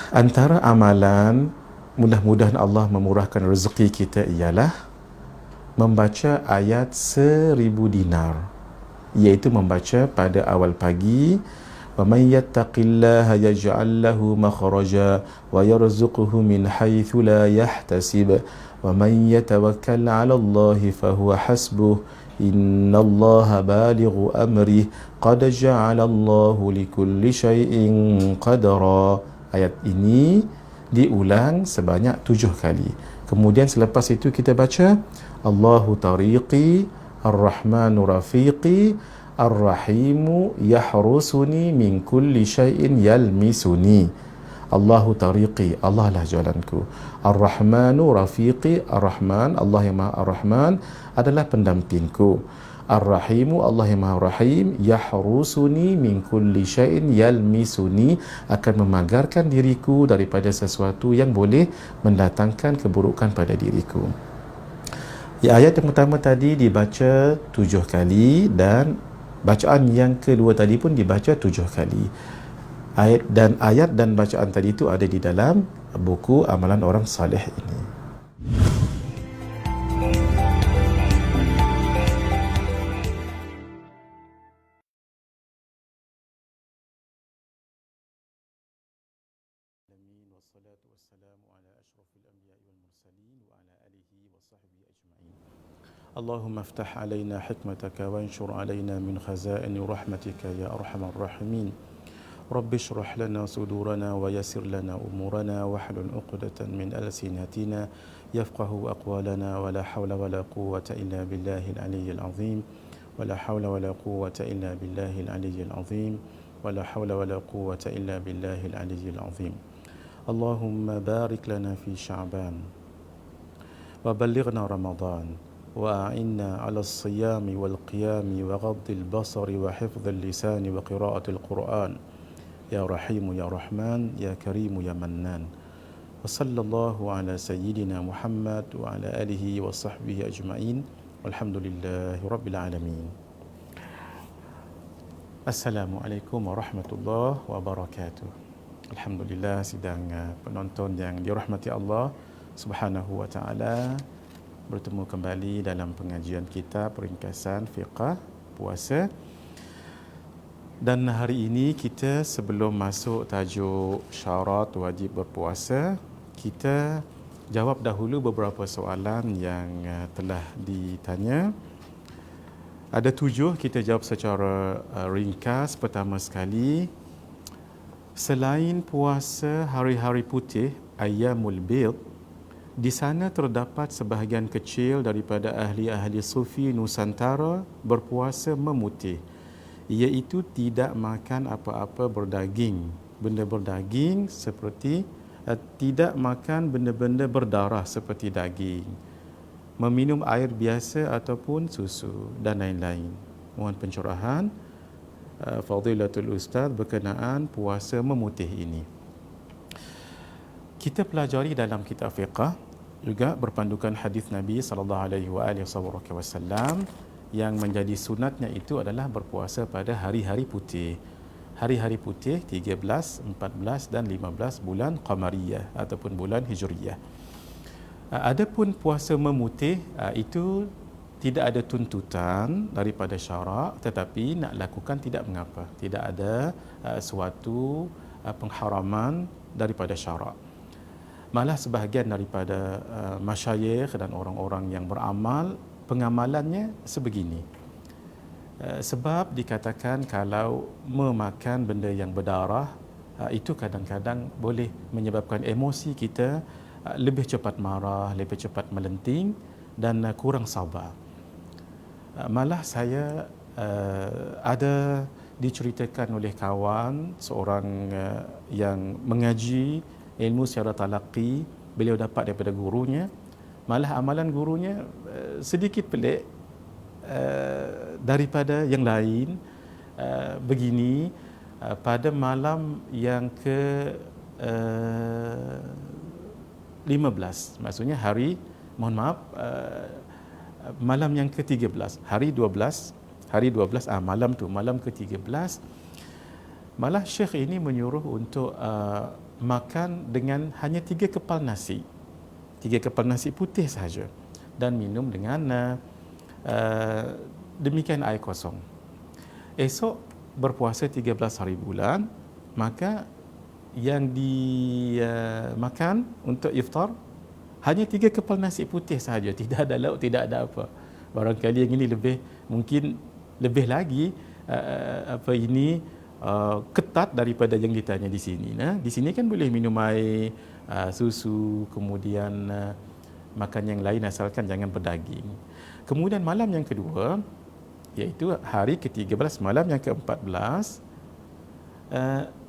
Antara amalan mudah-mudahan Allah memurahkan rezeki kita ialah membaca ayat 1,000 dinar, iaitu membaca pada awal pagi, wa may yattaqillaha yaj'al lahu makhraja wa yarzuqhu min haitsu la yahtasib wa may yatawakkal 'ala Allahi fahuwa hasbuh innallaha balighu amrih qad ja'ala Allahu likulli syai'in qadara. Ayat ini diulang sebanyak 7 kali. Kemudian selepas itu kita baca Allahu tariqi Ar-Rahmanu rafiqi Ar-Rahimu yahrusuni min kulli syai'in yalmisuni. Allahu tariqi, Allah lah jalanku. Ar-Rahmanu rafiqi, Ar-Rahman, Allah yang Maha Ar-Rahman adalah pendampingku. Ar-Rahimu, Allah yang Maha Rahim, yahrusuni min kulli syai'in yalmisuni, akan memagarkan diriku daripada sesuatu yang boleh mendatangkan keburukan pada diriku. Ya, ayat yang pertama tadi dibaca 7 kali dan bacaan yang kedua tadi pun dibaca 7 kali. Ayat dan bacaan tadi itu ada di dalam buku amalan orang saleh ini. Wassalatu wassalamu ala asyrafil anbiya'i wal mursalin wa ala alihi wa sahbihi ajma'in. Allahumma aftah alaina hikmataka wa anshur alaina min khazaini rahmatika ya arhamar rahimin. Rabbi shrah lana sudurana wa yassir lana umurana wahlul 'uqdatan min alsinatina yafqahu aqwalana wa la hawla wa la quwwata illa billahil aliyyil azim wa la hawla wa la quwwata illa billahil aliyyil azim wa la hawla wa la quwwata illa billahil aliyyil azim. Allahumma barik lana fi Sya'ban wa ballighna Ramadan wa a'inna 'ala as-siyami wal qiyami wa ghaddil basari wa hifdzil lisani wa qira'atil Qur'an. Ya Rahimu ya Rahman ya Karimu ya Mannan. Wa sallallahu ala sayyidina Muhammad wa ala alihi wa sahbihi ajma'in. Walhamdulillahi rabbil alamin. Assalamualaikum warahmatullahi wabarakatuh. Alhamdulillah, sidang penonton yang dirahmati Allah Subhanahu wa taala, bertemu kembali dalam pengajian kita peringkasan fiqh puasa. Dan hari ini kita, sebelum masuk tajuk syarat wajib berpuasa, kita jawab dahulu beberapa soalan yang telah ditanya. Ada 7, kita jawab secara ringkas. Pertama sekali, selain puasa hari-hari putih, Ayyamul Bid, di sana terdapat sebahagian kecil daripada ahli-ahli sufi Nusantara berpuasa memutih, iaitu tidak makan apa-apa berdaging, benda berdaging seperti tidak makan benda-benda berdarah seperti daging, meminum air biasa ataupun susu dan lain-lain. Mohon pencerahan Fadilatul Ustaz berkenaan puasa memutih ini. Kita pelajari dalam kitab fiqh juga berpandukan hadis Nabi SAW yang menjadi sunatnya itu adalah berpuasa pada hari-hari putih. Hari-hari putih 13, 14 dan 15 bulan Qamariyah ataupun bulan Hijriyah. Adapun puasa memutih itu tidak ada tuntutan daripada syarak, tetapi nak lakukan tidak mengapa. Tidak ada suatu pengharaman daripada syarak. Malah sebahagian daripada masyayikh dan orang-orang yang beramal, pengamalannya sebegini. Sebab dikatakan kalau memakan benda yang berdarah, itu kadang-kadang boleh menyebabkan emosi kita lebih cepat marah, lebih cepat melenting dan kurang sabar. Malah saya ada diceritakan oleh kawan seorang yang mengaji ilmu secara talaqi, beliau dapat daripada gurunya. Malah amalan gurunya sedikit pelik daripada yang lain. Begini, pada malam yang ke 15, maksudnya hari, mohon maaf, malam yang ke-13, hari 12, malam tu, malam ke-13, malah Syekh ini menyuruh untuk makan dengan hanya 3 kepal nasi, 3 kepal nasi putih sahaja, dan minum dengan demikian air kosong. Esok berpuasa 13 hari bulan, maka yang dimakan untuk iftar hanya 3 kepal nasi putih sahaja, tidak ada lauk, tidak ada apa. Barangkali yang ini mungkin lebih lagi ketat daripada yang ditanya di sini. Di sini kan boleh minum air, susu, kemudian makan yang lain asalkan jangan berdaging. Kemudian malam yang kedua, iaitu hari ke-13 malam yang ke-14,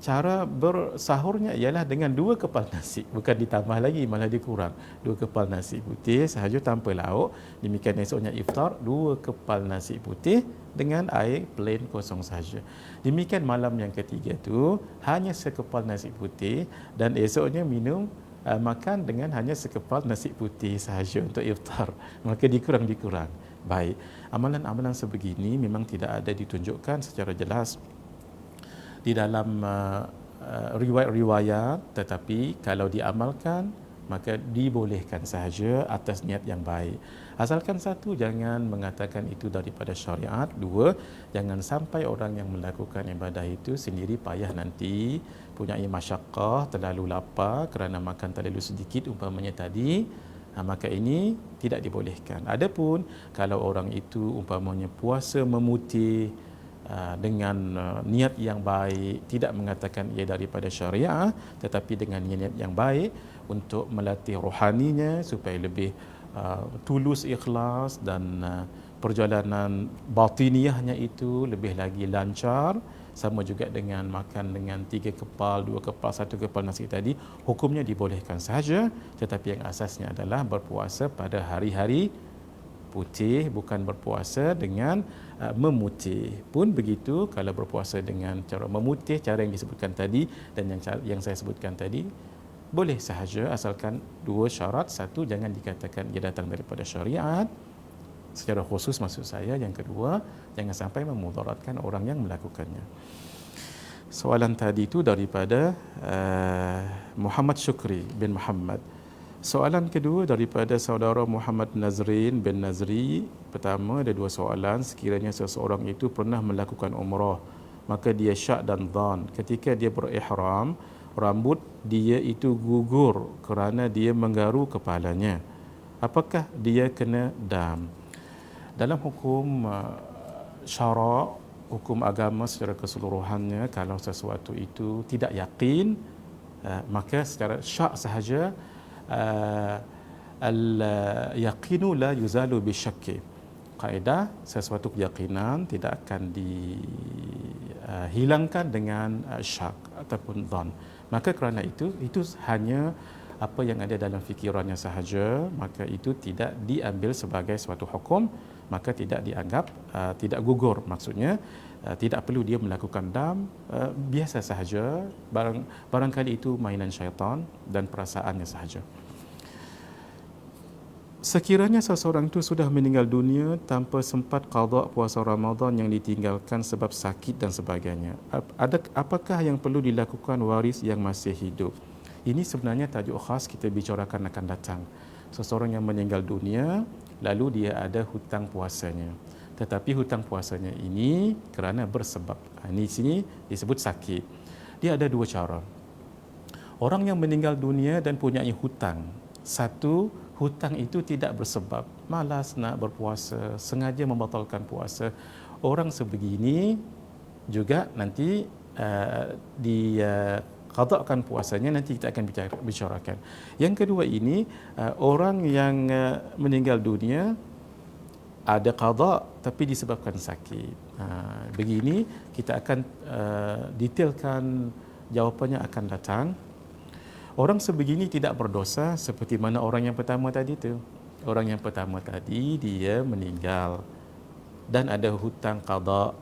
cara bersahurnya ialah dengan 2 kepal nasi, bukan ditambah lagi, malah dikurang. 2 kepal nasi putih sahaja tanpa lauk. Demikian esoknya iftar 2 kepal nasi putih dengan air plain kosong sahaja. Demikian malam yang ketiga tu hanya 1 kepal nasi putih, dan esoknya makan dengan hanya 1 kepal nasi putih sahaja untuk iftar. Maka dikurang. Baik, amalan-amalan sebegini memang tidak ada ditunjukkan secara jelas di dalam riwayat-riwayat, tetapi kalau diamalkan maka dibolehkan sahaja atas niat yang baik. Asalkan satu, jangan mengatakan itu daripada syariat. Dua, jangan sampai orang yang melakukan ibadah itu sendiri payah nanti, punya masyaqqah, terlalu lapar kerana makan terlalu sedikit umpamanya tadi, maka ini tidak dibolehkan. Adapun kalau orang itu umpamanya puasa memutih dengan niat yang baik, tidak mengatakan ia daripada syariah, tetapi dengan niat yang baik untuk melatih rohaninya supaya lebih tulus, ikhlas, dan perjalanan batiniahnya itu lebih lagi lancar. Sama juga dengan makan dengan 3 kepal, 2 kepal, 1 kepal nasi tadi, hukumnya dibolehkan sahaja, tetapi yang asasnya adalah berpuasa pada hari-hari putih, bukan berpuasa dengan memutih. Pun begitu, kalau berpuasa dengan cara memutih, cara yang disebutkan tadi dan yang saya sebutkan tadi, boleh sahaja asalkan 2 syarat. Satu, jangan dikatakan ia datang daripada syariat secara khusus, maksud saya. Yang kedua, jangan sampai memudaratkan orang yang melakukannya. Soalan tadi itu daripada Muhammad Syukri bin Muhammad. Soalan kedua daripada saudara Muhammad Nazrin bin Nazri. Pertama, ada 2 soalan. Sekiranya seseorang itu pernah melakukan umrah, maka dia syak dan dhan. Ketika dia berihram, rambut dia itu gugur kerana dia menggaru kepalanya. Apakah dia kena dam? Dalam hukum syarak, hukum agama secara keseluruhannya, kalau sesuatu itu tidak yakin, maka secara syak sahaja, al-yaqinu la yuzalu bisyakki. Kaedah, sesuatu keyakinan tidak akan dihilangkan dengan syak ataupun dhan. Maka kerana itu hanya apa yang ada dalam fikirannya sahaja, maka itu tidak diambil sebagai suatu hukum, maka tidak dianggap tidak gugur. Maksudnya tidak perlu dia melakukan dam, biasa sahaja, barangkali itu mainan syaitan dan perasaannya sahaja. Sekiranya seseorang itu sudah meninggal dunia tanpa sempat qada puasa Ramadan yang ditinggalkan sebab sakit dan sebagainya, apakah yang perlu dilakukan waris yang masih hidup? Ini sebenarnya tajuk khas kita bicarakan akan datang. Seseorang yang meninggal dunia, lalu dia ada hutang puasanya. Tetapi hutang puasanya ini kerana bersebab. Ini sini disebut sakit. Dia ada 2 cara. Orang yang meninggal dunia dan punya hutang. Satu, hutang itu tidak bersebab. Malas nak berpuasa, sengaja membatalkan puasa. Orang sebegini juga nanti qada'kan puasanya, nanti kita akan bicarakan. Yang kedua ini, orang yang meninggal dunia ada qada' tapi disebabkan sakit. Begini kita akan detailkan, jawapannya akan datang. Orang sebegini tidak berdosa seperti mana orang yang pertama tadi tu. Orang yang pertama tadi dia meninggal dan ada hutang qada'.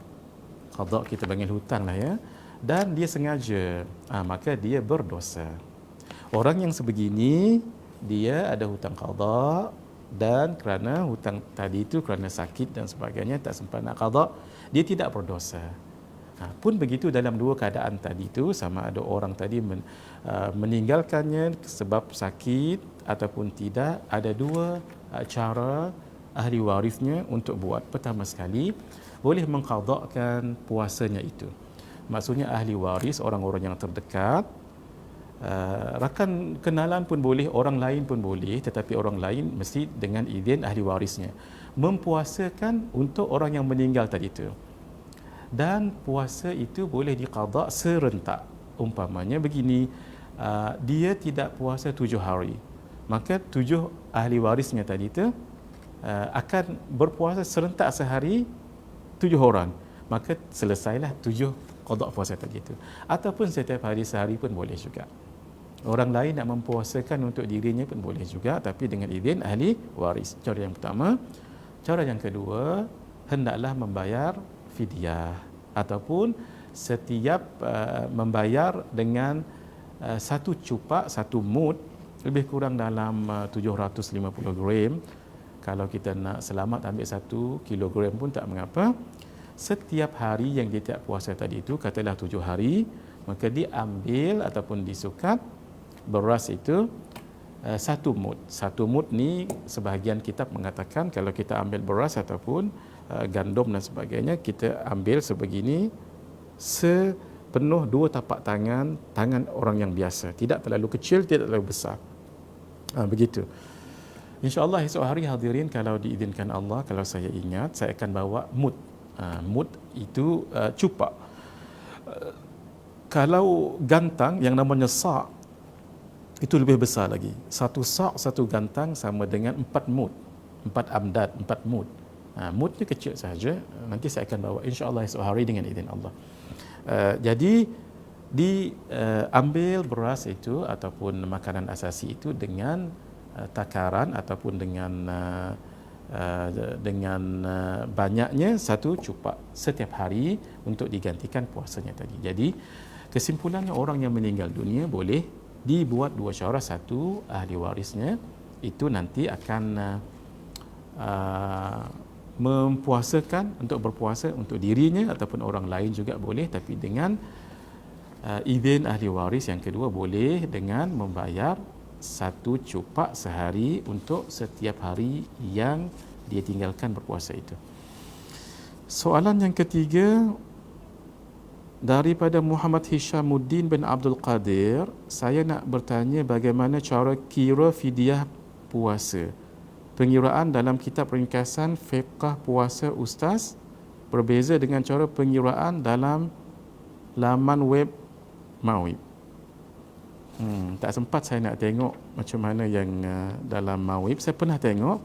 Qada' kita panggil hutang lah ya. Dan dia sengaja, maka dia berdosa. Orang yang sebegini, dia ada hutang qada' dan kerana hutang tadi itu kerana sakit dan sebagainya tak sempat nak qada', dia tidak berdosa. Pun begitu dalam dua keadaan tadi tu, sama ada orang tadi meninggalkannya sebab sakit ataupun tidak, ada dua cara ahli warisnya untuk buat. Pertama sekali, boleh mengqadakkan puasanya itu. Maksudnya ahli waris, orang-orang yang terdekat, rakan kenalan pun boleh, orang lain pun boleh, tetapi orang lain mesti dengan izin ahli warisnya, mempuasakan untuk orang yang meninggal tadi itu. Dan puasa itu boleh diqadak serentak. Umpamanya begini, dia tidak puasa 7 hari, maka 7 ahli warisnya tadi itu akan berpuasa serentak sehari 7 orang, maka selesailah 7 qadak puasa tadi itu. Ataupun setiap hari sehari pun boleh juga. Orang lain nak mempuasakan untuk dirinya pun boleh juga, tapi dengan izin ahli waris. Cara yang pertama. Cara yang kedua, hendaklah membayar fidyah ataupun setiap membayar dengan satu cupak, satu mud, lebih kurang dalam 750 gram. Kalau kita nak selamat ambil 1 kilogram pun tak mengapa. Setiap hari yang dia tak puasa tadi itu, katalah 7 hari, maka diambil ataupun disukat beras itu 1 mud. 1 mud ni sebahagian kitab mengatakan kalau kita ambil beras ataupun gandum dan sebagainya, kita ambil sebegini, sepenuh 2 tapak tangan orang yang biasa, tidak terlalu kecil, tidak terlalu besar. Begitu. InsyaAllah esok hari hadirin, kalau diizinkan Allah, kalau saya ingat, saya akan bawa mud. Mud itu cupak. Kalau gantang yang namanya sa', itu lebih besar lagi. 1 sa', 1 gantang sama dengan 4 mud, 4 amdad, 4 mud. Mudnya kecil sahaja. Nanti saya akan bawa insya-Allah esok hari dengan izin Allah. Jadi diambil beras itu ataupun makanan asasi itu dengan takaran ataupun dengan banyaknya 1 cupak setiap hari untuk digantikan puasanya tadi. Jadi kesimpulannya, orang yang meninggal dunia boleh dibuat 2 cara. 1, ahli warisnya itu nanti akan mempuasakan, untuk berpuasa untuk dirinya ataupun orang lain juga boleh, tapi dengan izin ahli waris. Yang kedua, boleh dengan membayar 1 cupak sehari untuk setiap hari yang dia tinggalkan berpuasa itu. Soalan yang ketiga daripada Muhammad Hishamuddin bin Abdul Qadir, saya nak bertanya bagaimana cara kira fidyah puasa. Pengiraan dalam kitab ringkasan fiqh puasa ustaz berbeza dengan cara pengiraan dalam laman web Mawib. Tak sempat saya nak tengok macam mana yang dalam Mawib. Saya pernah tengok.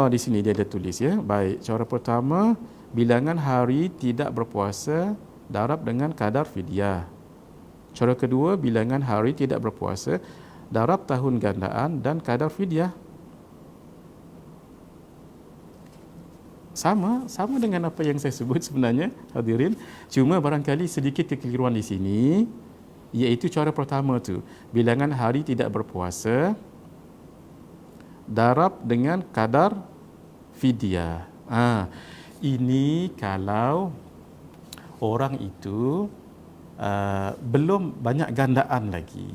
Di sini dia ada tulis ya. Baik, cara pertama, bilangan hari tidak berpuasa darab dengan kadar fidyah. Cara kedua, bilangan hari tidak berpuasa darab tahun gandaan dan kadar fidyah. Sama dengan apa yang saya sebut sebenarnya hadirin. Cuma barangkali sedikit kekeliruan di sini, iaitu cara pertama tu, bilangan hari tidak berpuasa darab dengan kadar fidyah. Ini kalau orang itu belum banyak gandaan lagi.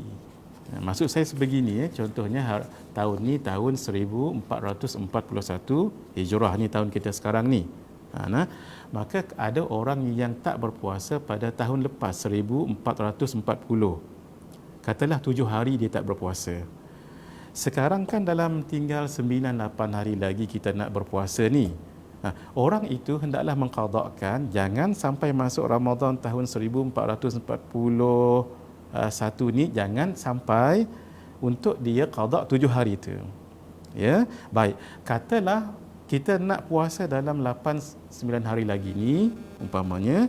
Maksud saya sebegini, contohnya tahun ni tahun 1441 Hijrah, ni tahun kita sekarang ni. Maka ada orang yang tak berpuasa pada tahun lepas 1440. Katalah 7 hari dia tak berpuasa. Sekarang kan dalam tinggal 9-8 hari lagi kita nak berpuasa ni. Orang itu hendaklah mengqadakkan, jangan sampai masuk Ramadan tahun 1441 ni, jangan sampai untuk dia qada 7 hari itu. Ya, baik. Katalah kita nak puasa dalam 8-9 hari lagi ni, umpamanya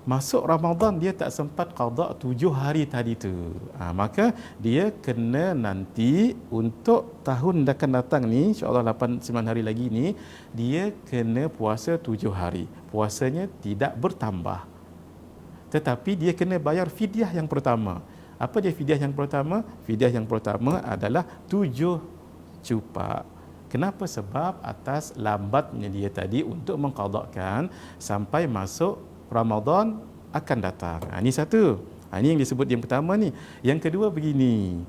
masuk Ramadan dia tak sempat qada 7 hari tadi tu. Maka dia kena nanti untuk tahun akan datang ni, insya-Allah 8-9 hari lagi ni, dia kena puasa 7 hari. Puasanya tidak bertambah. Tetapi dia kena bayar fidyah yang pertama. Apa dia fidyah yang pertama? Fidyah yang pertama adalah 7 cupak Kenapa? Sebab atas lambatnya dia tadi untuk mengqadakkan sampai masuk Ramadan akan datang. Ini satu. Ini yang disebut yang pertama ni. Yang kedua begini.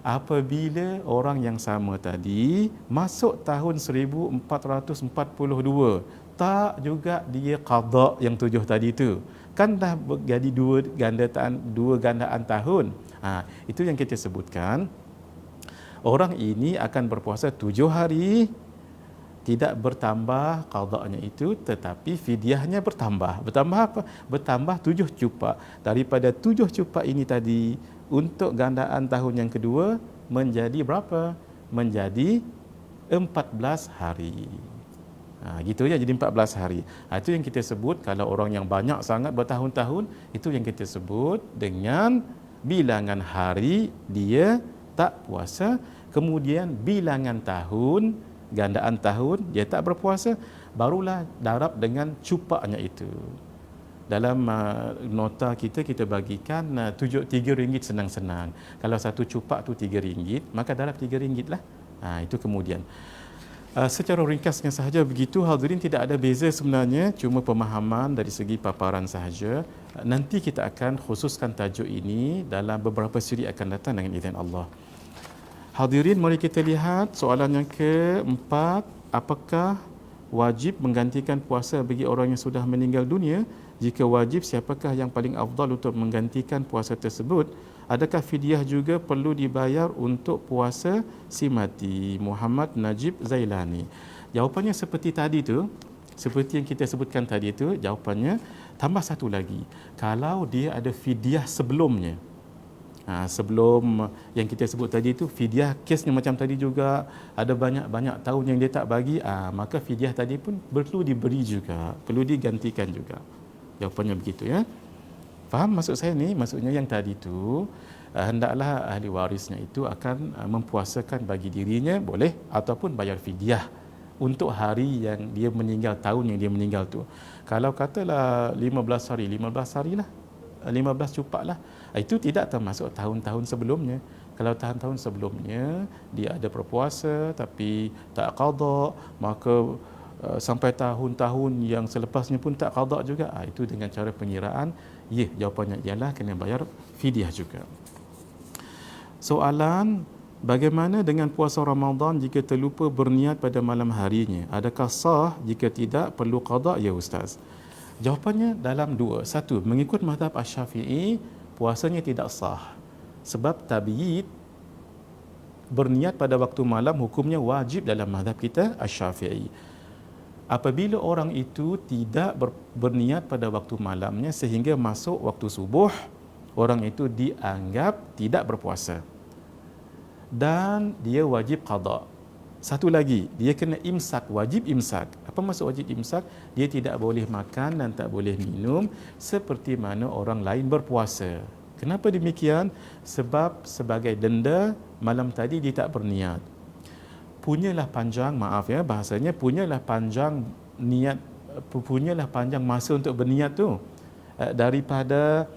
Apabila orang yang sama tadi masuk tahun 1442, tak juga dia qada yang 7 tadi tu. Kan dah jadi dua gandaan tahun. Itu yang kita sebutkan. Orang ini akan berpuasa 7 hari, tidak bertambah qadanya itu, tetapi fidyahnya bertambah. Bertambah apa? Bertambah 7 cupak. Daripada 7 cupak ini tadi, untuk gandaan tahun yang kedua, menjadi berapa? Menjadi 14 hari. Gitu ya, jadi 14 hari. Itu yang kita sebut, kalau orang yang banyak sangat bertahun-tahun, itu yang kita sebut dengan bilangan hari dia tak puasa, kemudian bilangan tahun, gandaan tahun dia tak berpuasa, barulah darab dengan cupaknya itu. Dalam nota kita bagikan RM3 senang-senang. Kalau satu cupak tu RM3, maka darab RM3 lah. Itu kemudian. Secara ringkasnya sahaja begitu, hadirin, tidak ada beza sebenarnya, cuma pemahaman dari segi paparan sahaja. Nanti kita akan khususkan tajuk ini dalam beberapa siri akan datang dengan izin Allah. Hadirin, mari kita lihat soalan yang keempat. Apakah wajib menggantikan puasa bagi orang yang sudah meninggal dunia? Jika wajib, siapakah yang paling afdal untuk menggantikan puasa tersebut? Adakah fidyah juga perlu dibayar untuk puasa si mati? Muhammad Najib Zailani. Jawapannya seperti tadi tu, seperti yang kita sebutkan tadi tu, jawapannya tambah satu lagi. Kalau dia ada fidyah sebelumnya, sebelum yang kita sebut tadi tu, fidyah kesnya macam tadi juga, ada banyak-banyak tahun yang dia tak bagi, maka fidyah tadi pun perlu diberi juga, perlu digantikan juga. Jawapannya begitu ya. Faham maksud saya ni? Maksudnya yang tadi tu, hendaklah ahli warisnya itu akan mempuasakan bagi dirinya, boleh, ataupun bayar fidyah untuk hari yang dia meninggal, tahun yang dia meninggal tu. Kalau katalah 15 hari, 15 hari lah, 15 cupak lah, itu tidak termasuk tahun-tahun sebelumnya. Kalau tahun-tahun sebelumnya dia ada berpuasa tapi tak qada, maka sampai tahun-tahun yang selepasnya pun tak qada juga, itu dengan cara pengiraan, jawapannya ialah kena bayar fidyah juga. Soalan, bagaimana dengan puasa Ramadan jika terlupa berniat pada malam harinya? Adakah sah? Jika tidak, perlu qada ya Ustaz? Jawapannya dalam dua. Satu, mengikut mazhab Asy-Syafi'i, puasanya tidak sah. Sebab tabyid, berniat pada waktu malam, hukumnya wajib dalam mazhab kita Asy-Syafi'i. Apabila orang itu tidak berniat pada waktu malamnya sehingga masuk waktu subuh, orang itu dianggap tidak berpuasa dan dia wajib qada. Satu lagi, dia kena imsak, wajib imsak. Apa maksud wajib imsak? Dia tidak boleh makan dan tak boleh minum seperti mana orang lain berpuasa. Kenapa demikian? Sebab sebagai denda malam tadi dia tak berniat. Punyalah panjang, maaf ya bahasanya, punyalah panjang niat, punyalah panjang masa untuk berniat tu. Daripada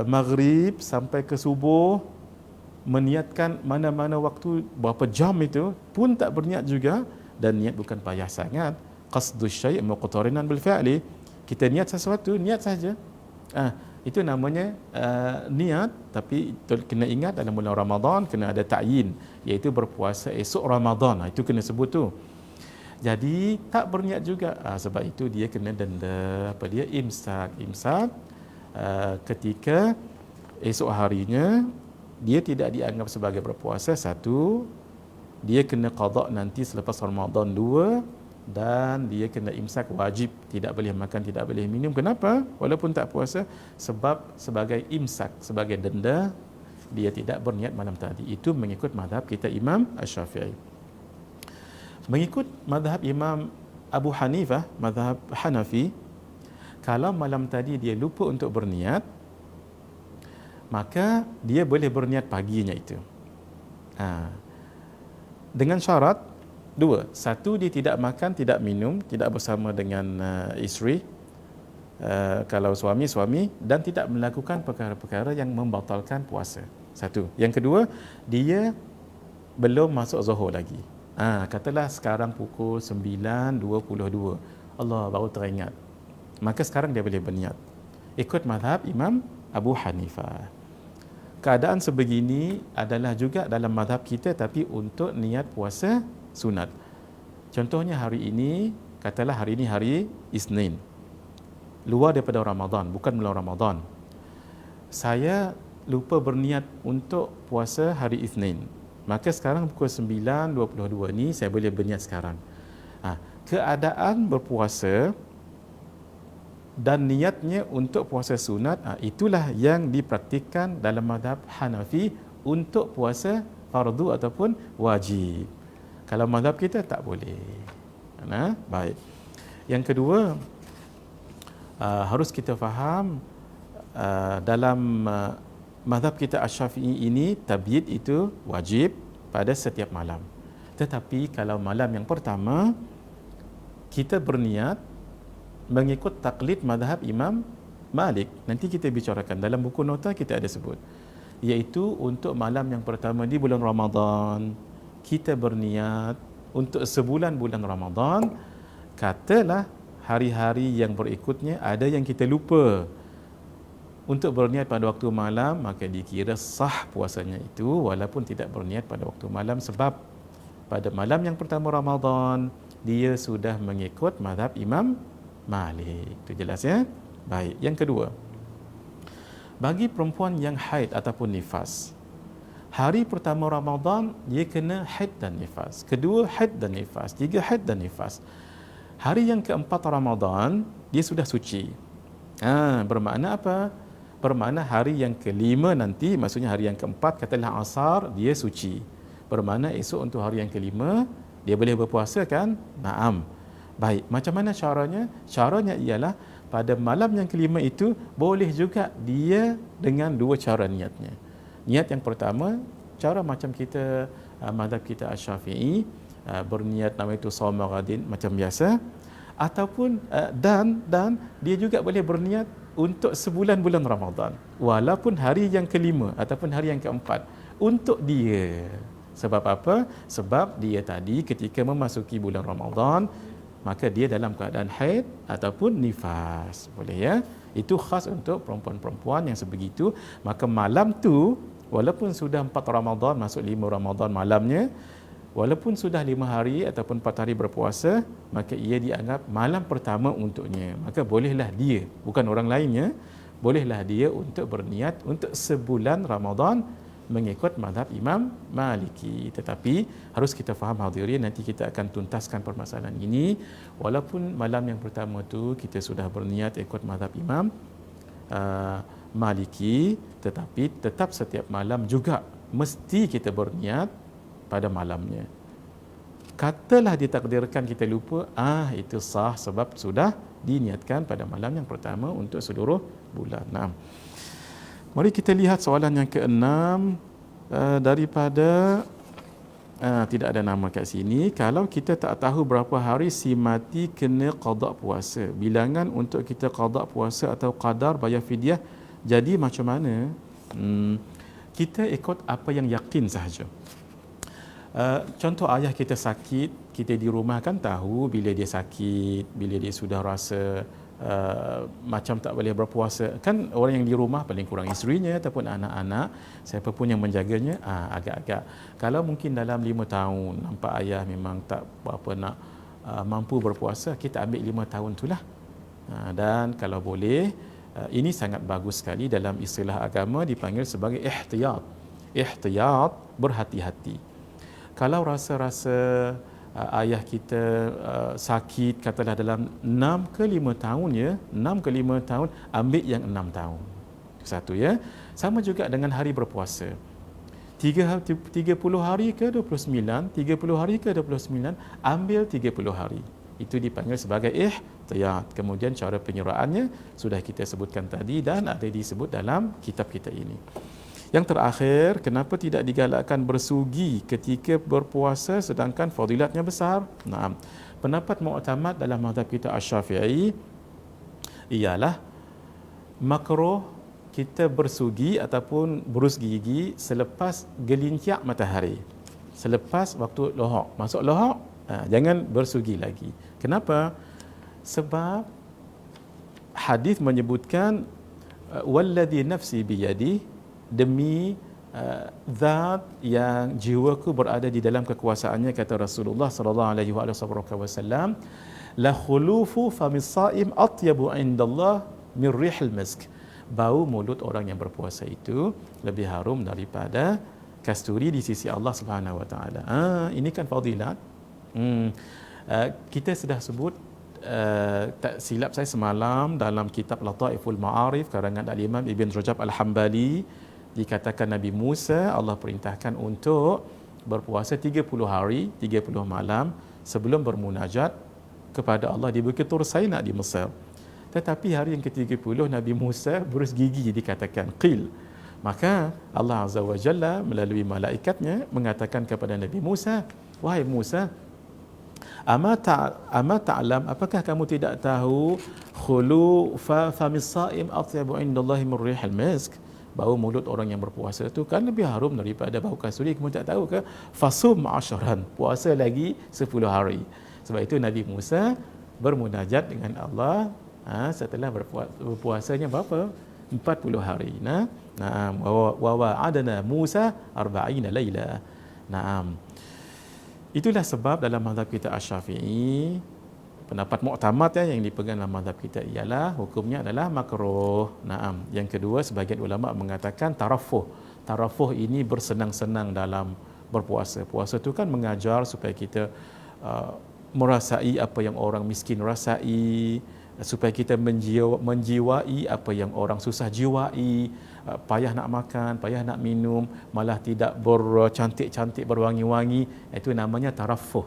maghrib sampai ke subuh, meniatkan mana-mana waktu, berapa jam itu pun tak berniat juga, dan niat bukan payah sangat. Qasdus syai' muqtarinan bil fi'li. Kita niat sesuatu, niat saja. Itu namanya niat, tapi kena ingat dalam bulan Ramadan kena ada ta'yin, iaitu berpuasa esok Ramadan. Itu kena sebut tu. Jadi tak berniat juga, sebab itu dia kena denda, dia imsak ketika esok harinya dia tidak dianggap sebagai berpuasa. Satu, dia kena qada nanti selepas Ramadan. Dua, dan dia kena imsak wajib, tidak boleh makan, tidak boleh minum. Kenapa? Walaupun tak puasa, sebab sebagai imsak, sebagai denda dia tidak berniat malam tadi. Itu mengikut mazhab kita Imam Asy-Syafi'i. Mengikut mazhab Imam Abu Hanifah, mazhab Hanafi, kalau malam tadi dia lupa untuk berniat, maka dia boleh berniat paginya itu. Dengan syarat dua. Satu, dia tidak makan, tidak minum, tidak bersama dengan isteri, kalau suami, dan tidak melakukan perkara-perkara yang membatalkan puasa. Satu. Yang kedua, dia belum masuk zuhur lagi. Katalah sekarang pukul 9.22. Allah baru teringat. Maka sekarang dia boleh berniat. Ikut mazhab Imam Abu Hanifah. Keadaan sebegini adalah juga dalam mazhab kita, tapi untuk niat puasa sunat. Contohnya hari ini, katalah hari ini hari Isnin. Luar daripada Ramadan, bukan bulan Ramadan. Saya lupa berniat untuk puasa hari Isnin. Maka sekarang pukul 9.22 ni saya boleh berniat sekarang. Keadaan berpuasa dan niatnya untuk puasa sunat, itulah yang dipraktikkan dalam mazhab Hanafi untuk puasa fardu ataupun wajib. Kalau mazhab kita tak boleh. Baik. Yang kedua, harus kita faham dalam mazhab kita Asy-Syafi'i ini tabyid itu wajib pada setiap malam. Tetapi kalau malam yang pertama kita berniat mengikut taklid mazhab Imam Malik, nanti kita bicarakan dalam buku nota kita ada sebut, iaitu untuk malam yang pertama di bulan Ramadan kita berniat untuk sebulan bulan Ramadan. Katalah hari-hari yang berikutnya ada yang kita lupa untuk berniat pada waktu malam, maka dikira sah puasanya itu walaupun tidak berniat pada waktu malam, sebab pada malam yang pertama Ramadan dia sudah mengikut mazhab Imam Malik. Itu jelas ya? Baik. Yang kedua, bagi perempuan yang haid ataupun nifas, hari pertama Ramadan dia kena haid dan nifas, kedua haid dan nifas, tiga haid dan nifas. Hari yang keempat Ramadan dia sudah suci. Bermakna apa? Bermakna hari yang kelima nanti, maksudnya hari yang keempat katalah asar, dia suci. Bermakna esok untuk hari yang kelima dia boleh berpuasa kan? Naam. Baik, macam mana caranya? Caranya ialah pada malam yang kelima itu boleh juga dia dengan dua cara niatnya. Niat yang pertama, cara macam kita mazhab kita Asy-Syafi'i, berniat nama itu shaum ghadin macam biasa, ataupun dan dia juga boleh berniat untuk sebulan bulan Ramadan walaupun hari yang kelima ataupun hari yang keempat untuk dia. Sebab apa? Sebab dia tadi ketika memasuki bulan Ramadan maka dia dalam keadaan haid ataupun nifas. Boleh ya? Itu khas untuk perempuan-perempuan yang sebegitu. Maka malam tu, walaupun sudah 4 Ramadan, masuk 5 Ramadan malamnya, walaupun sudah 5 hari ataupun 4 hari berpuasa, maka ia dianggap malam pertama untuknya. Maka bolehlah dia, bukan orang lainnya, bolehlah dia untuk berniat untuk sebulan Ramadan mengikut mazhab Imam Maliki. Tetapi harus kita faham hadirin, nanti kita akan tuntaskan permasalahan ini. Walaupun malam yang pertama tu kita sudah berniat ikut mazhab Imam Maliki, tetapi tetap setiap malam juga mesti kita berniat pada malamnya. Katalah ditakdirkan kita lupa, itu sah sebab sudah diniatkan pada malam yang pertama untuk seluruh bulan. Mari kita lihat soalan yang keenam daripada tidak ada nama kat sini. Kalau kita tak tahu berapa hari si mati kena qada puasa, bilangan untuk kita qada puasa atau qadar bayar fidyah, jadi macam mana? Kita ikut apa yang yakin sahaja. Contoh ayah kita sakit, kita di rumah kan tahu bila dia sakit, bila dia sudah rasa macam tak boleh berpuasa, kan orang yang di rumah paling kurang isterinya ataupun anak-anak, siapa pun yang menjaganya, agak-agak kalau mungkin dalam 5 tahun nampak ayah memang tak berapa nak mampu berpuasa, kita ambil 5 tahun itulah. Dan kalau boleh, ini sangat bagus sekali, dalam istilah agama dipanggil sebagai ihtiyat. Ihtiyat, berhati-hati. Kalau rasa-rasa ayah kita sakit, katalah dalam 6 ke 5 tahun ya, 6 ke 5 tahun, ambil yang 6 tahun. Satu ya. Sama juga dengan hari berpuasa. 30 hari ke 29, 30 hari ke 29, ambil 30 hari. Itu dipanggil sebagai ihtiyat. Kemudian cara penyerahannya sudah kita sebutkan tadi dan ada disebut dalam kitab kita ini. Yang terakhir, kenapa tidak digalakkan bersugi ketika berpuasa sedangkan fadilatnya besar? Pendapat mu'tamad dalam mazhab kita Asy-Syafi'i ialah makruh kita bersugi ataupun berus gigi selepas gelincir matahari. selepas waktu lohok. Masuk lohok, jangan bersugi lagi. Kenapa? Sebab hadis menyebutkan walladhi nafsi biyadi, demi zat yang jiwaku berada di dalam kekuasaannya, kata Rasulullah sallallahu alaihi wasallam, la khulufu famis saim atyabu indallah min rihil misk. Bau mulut orang yang berpuasa itu lebih harum daripada kasturi di sisi Allah Subhanahu wa taala. Ini kan fadilat. Kita sudah sebut, tak silap saya semalam, dalam kitab Lataiful Ma'arif karangan Al-Imam Ibn Rajab Al-Hambali, dikatakan Nabi Musa Allah perintahkan untuk berpuasa 30 hari 30 malam sebelum bermunajat kepada Allah di Bukit Tur Saina di Mesir. Tetapi hari yang ke-30 Nabi Musa berus gigi, dikatakan qil. Maka Allah Azza wa Jalla melalui malaikatnya mengatakan kepada Nabi Musa, wahai Musa, ama ta'lam, apakah kamu tidak tahu khulu famis saim atyabu indallahi min rihil misk, bau mulut orang yang berpuasa itu kan lebih harum daripada bau kasturi. Kamu tak tahu ke? Fasum asharan, puasa lagi 10 hari. Sebab itu Nabi Musa bermunajat dengan Allah setelah berpuasanya berapa? 40 hari. Naam, wa wa'adana Musa 40 laila. Naam. Itulah sebab dalam mazhab kita Asy-Syafi'i, pendapat muktamad yang dipegang dalam mazhab kita ialah hukumnya adalah makruh. Naam. Yang kedua, sebagian ulama mengatakan tarafuh. Tarafuh ini bersenang-senang dalam berpuasa. Puasa itu kan mengajar supaya kita merasai apa yang orang miskin rasai, supaya kita menjiwai apa yang orang susah jiwai, payah nak makan, payah nak minum, malah tidak bercantik-cantik, berwangi-wangi, itu namanya tarafuh.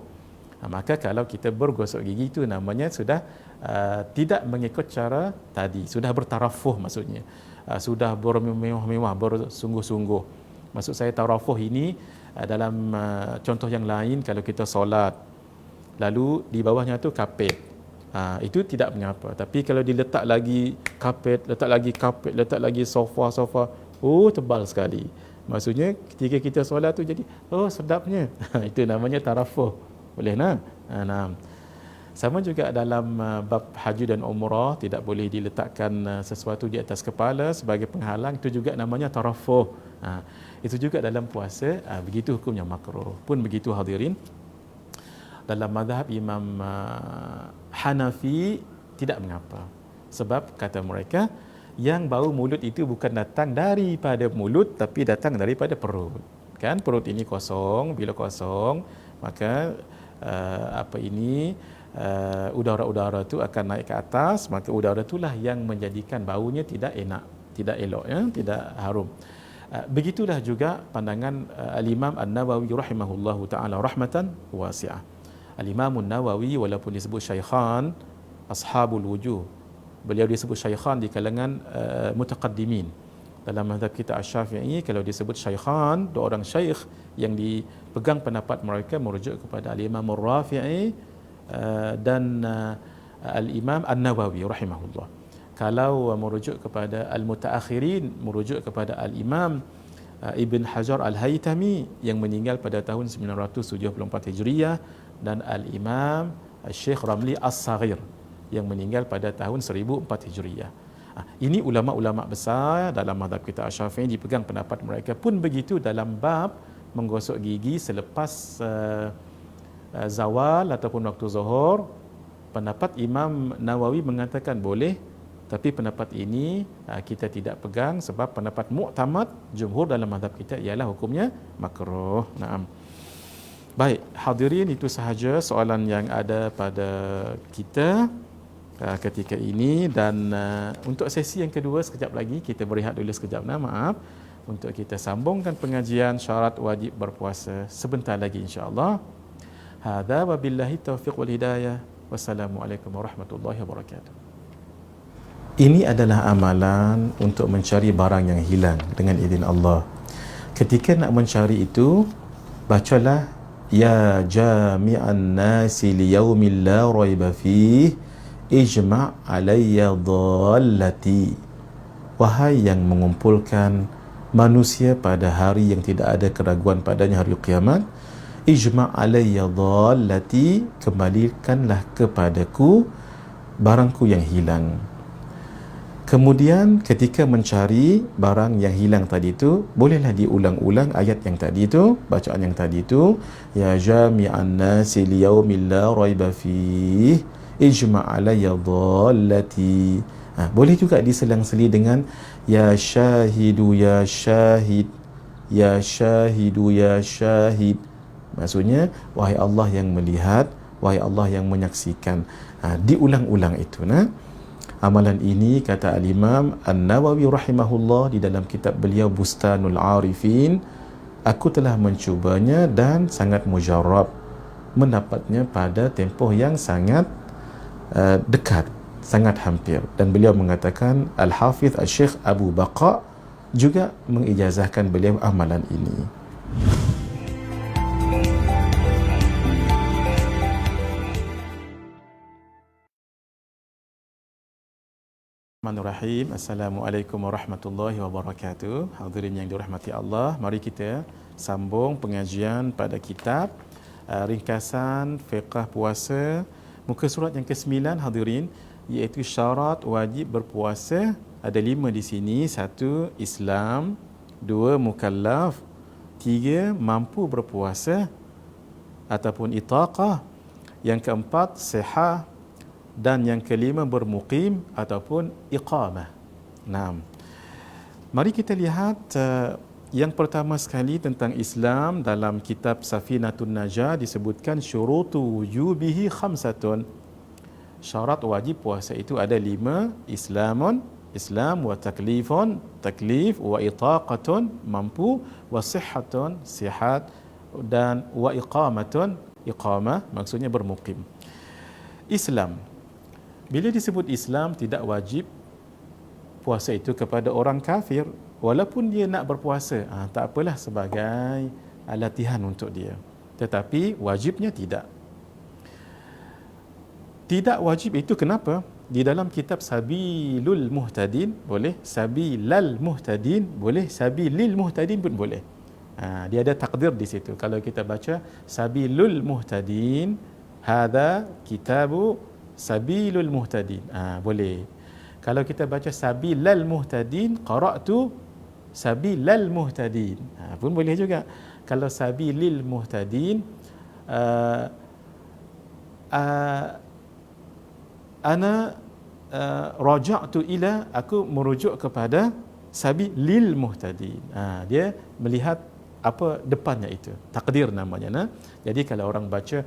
Maka kalau kita bergosok gigi itu namanya sudah tidak mengikut cara tadi, sudah bertarafuh maksudnya, sudah bermewah-mewah, bersungguh-sungguh. Maksud saya tarafuh ini dalam contoh yang lain, kalau kita solat lalu di bawahnya tu kapet, itu tidak mengapa. Tapi kalau diletak lagi kapet, letak lagi sofa, tebal sekali. Maksudnya ketika kita solat tu jadi sedapnya. Itu namanya tarafuh. Boleh nah? Sama juga dalam bab haji dan umrah, tidak boleh diletakkan sesuatu di atas kepala sebagai penghalang, itu juga namanya tarafuh. Itu juga dalam puasa, begitu hukumnya makruh. Pun begitu hadirin, dalam mazhab Imam Hanafi tidak mengapa. Sebab kata mereka, yang bau mulut itu bukan datang daripada mulut tapi datang daripada perut. Kan perut ini kosong, bila kosong maka udara-udara itu akan naik ke atas, maka udara itulah yang menjadikan baunya tidak enak, tidak elok, tidak harum. Begitulah juga pandangan Al-Imam An-Nawawi rahimahullahu taala rahmatan wasi'ah. Al-Imam An-Nawawi walaupun disebut syaikhan ashabul wujuh, beliau disebut syaikhan di kalangan mutaqaddimin. Dalam mazhab kita Asy-Syafi'i, kalau disebut syaikhan, dua orang syaikh yang dipegang pendapat mereka merujuk kepada Al-Imam Ar-Rafi'i dan Al-Imam An-Nawawi rahimahullah. Kalau merujuk kepada al-mutaakhirin, merujuk kepada Al-Imam Ibn Hajar Al-Haytami yang meninggal pada tahun 974 Hijriah, dan Al-Imam Syekh Ramli As-Saghir yang meninggal pada tahun 1004 Hijriah. Ini ulama-ulama besar dalam mazhab kita Asy-Syafi'i, dipegang pendapat mereka. Pun begitu dalam bab menggosok gigi selepas zawal ataupun waktu zuhur, pendapat Imam Nawawi mengatakan boleh, tapi pendapat ini kita tidak pegang sebab pendapat muktamad jumhur dalam mazhab kita ialah hukumnya makruh. Naam. Baik, hadirin, itu sahaja soalan yang ada pada kita ketika ini. Dan untuk sesi yang kedua, sekejap lagi kita berehat dulu sekejap, maaf, untuk kita sambungkan pengajian syarat wajib berpuasa sebentar lagi insya-Allah. Hadza wabillahi taufiq wal hidayah. Wassalamualaikum warahmatullahi wabarakatuh. Ini adalah amalan untuk mencari barang yang hilang dengan izin Allah. Ketika nak mencari itu, bacalah ya jami'an nasi liyaumil la raiba fih ijma' alayya dhallati, wahai yang mengumpulkan manusia pada hari yang tidak ada keraguan padanya, hari kiamat, ijma' alayya dhallati, kembalikanlah kepadaku barangku yang hilang. Kemudian ketika mencari barang yang hilang tadi itu, bolehlah diulang-ulang ayat yang tadi itu, bacaan yang tadi itu, ya jami'an nasi liyaumil la raiba fih ijma' alayya dhallati. Boleh juga diselang-seli dengan ya syahidu ya syahid, ya syahidu ya syahid. Maksudnya, wahai Allah yang melihat, wahai Allah yang menyaksikan. Diulang-ulang itu. Amalan ini, kata Al-Imam An-Nawawi rahimahullah di dalam kitab beliau Bustanul Arifin, aku telah mencubanya dan sangat mujarab, mendapatnya pada tempoh yang sangat dekat, sangat hampir. Dan beliau mengatakan, Al-Hafidh Al-Syekh Abu Baqa juga mengijazahkan beliau amalan ini. Bismillahirrahmanirrahim. Assalamualaikum warahmatullahi wabarakatuh. Hadirin yang dirahmati Allah, mari kita sambung pengajian pada kitab ringkasan fiqh puasa, muka surat yang ke-9 hadirin, iaitu syarat wajib berpuasa. Ada 5 di sini. 1. Islam. 2. Mukallaf. 3. Mampu berpuasa ataupun itaqah. Yang keempat, sihah. Dan yang kelima, bermukim ataupun iqamah. Mari kita lihat yang pertama sekali tentang Islam. Dalam kitab Safinatun Najah disebutkan syurutu wujubihi khamsatun. Syarat wajib puasa itu ada 5. Islamun, Islam, wa taklifun, taklif, wa itaqatun, mampu, wa sihhatun, sihat, dan wa iqamatun, iqamah, maksudnya bermukim. Islam. Bila disebut Islam, tidak wajib puasa itu kepada orang kafir, walaupun dia nak berpuasa, tak apalah, sebagai latihan untuk dia. Tetapi wajibnya tidak. Tidak wajib itu kenapa? Di dalam kitab Sabilul Muhtadin boleh, Sabilal Muhtadin boleh, Sabilil Muhtadin pun boleh. Dia ada takdir di situ. Kalau kita baca Sabilul Muhtadin, hadza kitabu Sabilul Muhtadin, boleh. Kalau kita baca Sabilal Muhtadin, qara'tu Sabilal Muhtadin, pun boleh juga. Kalau Sabilil Muhtadin, ana raja'tu ila, aku merujuk kepada Sabilil Muhtadin. Dia melihat apa depannya itu, takdir namanya. Jadi kalau orang baca,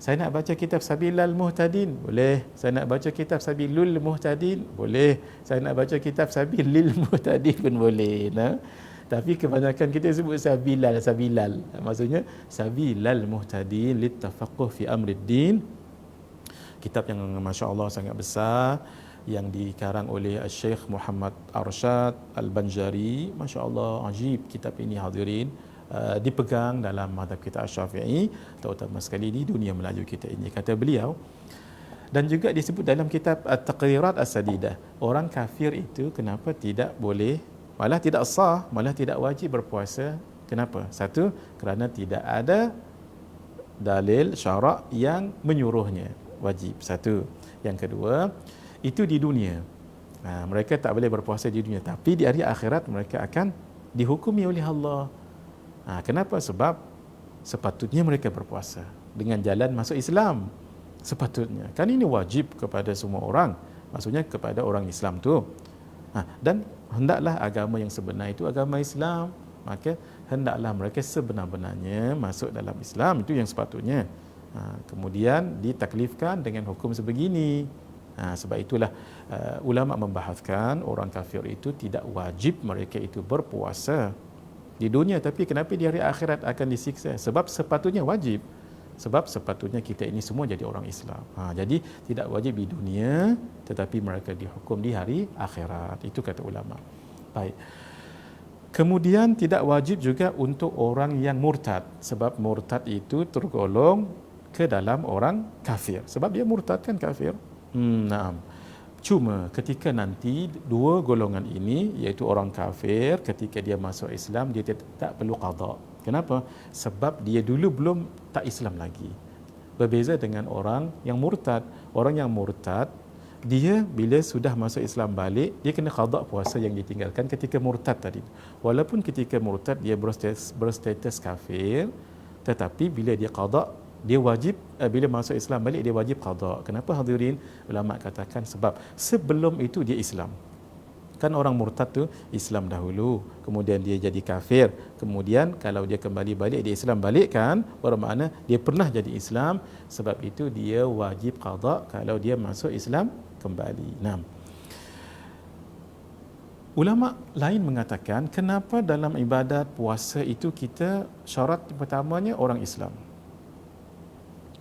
saya nak baca kitab Sabilal Muhtadin, boleh. Saya nak baca kitab Sabilul Muhtadin, boleh. Saya nak baca kitab Sabilil Muhtadin pun boleh. Tapi kebanyakan kita sebut Sabilal. Maksudnya Sabilal Muhtadin littafaqquh fi amriddin. Kitab yang masya-Allah sangat besar, yang dikarang oleh Syekh Muhammad Arsyad Al-Banjari. Masya-Allah, ajib kitab ini hadirin. Dipegang dalam mazhab kita Asy-Syafi'i, terutama sekali di dunia Melayu kita ini, kata beliau. Dan juga disebut dalam kitab At-Taqrirat As-Sadidah, orang kafir itu kenapa tidak boleh, malah tidak sah, malah tidak wajib berpuasa. Kenapa? 1, kerana tidak ada dalil syarak yang menyuruhnya wajib. 1. Yang kedua, itu di dunia. Mereka tak boleh berpuasa di dunia, tapi di hari akhirat mereka akan dihukumi oleh Allah. Kenapa? Sebab sepatutnya mereka berpuasa dengan jalan masuk Islam. Sepatutnya. Kan ini wajib kepada semua orang. Maksudnya kepada orang Islam tu. Dan hendaklah agama yang sebenar itu agama Islam. Maka hendaklah mereka sebenar-benarnya masuk dalam Islam. Itu yang sepatutnya. Kemudian ditaklifkan dengan hukum sebegini. Sebab itulah ulama membahaskan orang kafir itu tidak wajib mereka itu berpuasa di dunia, tapi kenapa di hari akhirat akan disiksa? Sebab sepatutnya wajib. Sebab sepatutnya kita ini semua jadi orang Islam. Jadi tidak wajib di dunia, tetapi mereka dihukum di hari akhirat. Itu kata ulama. Baik. Kemudian tidak wajib juga untuk orang yang murtad. Sebab murtad itu tergolong ke dalam orang kafir. Sebab dia murtad kan kafir. Cuma ketika nanti dua golongan ini, iaitu orang kafir, ketika dia masuk Islam, dia tak perlu qada. Kenapa? Sebab dia dulu belum tak Islam lagi. Berbeza dengan orang yang murtad. Orang yang murtad, dia bila sudah masuk Islam balik, dia kena qada puasa yang ditinggalkan ketika murtad tadi. Walaupun ketika murtad dia berstatus kafir, tetapi bila dia qada, dia wajib, bila masuk Islam balik dia wajib qada. Kenapa hadirin? Ulama katakan sebab sebelum itu dia Islam. Kan orang murtad tu Islam dahulu, kemudian dia jadi kafir, kemudian kalau dia kembali balik dia Islam balik kan, bermakna dia pernah jadi Islam, sebab itu dia wajib qada kalau dia masuk Islam kembali. Nah, ulama lain mengatakan kenapa dalam ibadat puasa itu kita syarat pertamanya orang Islam.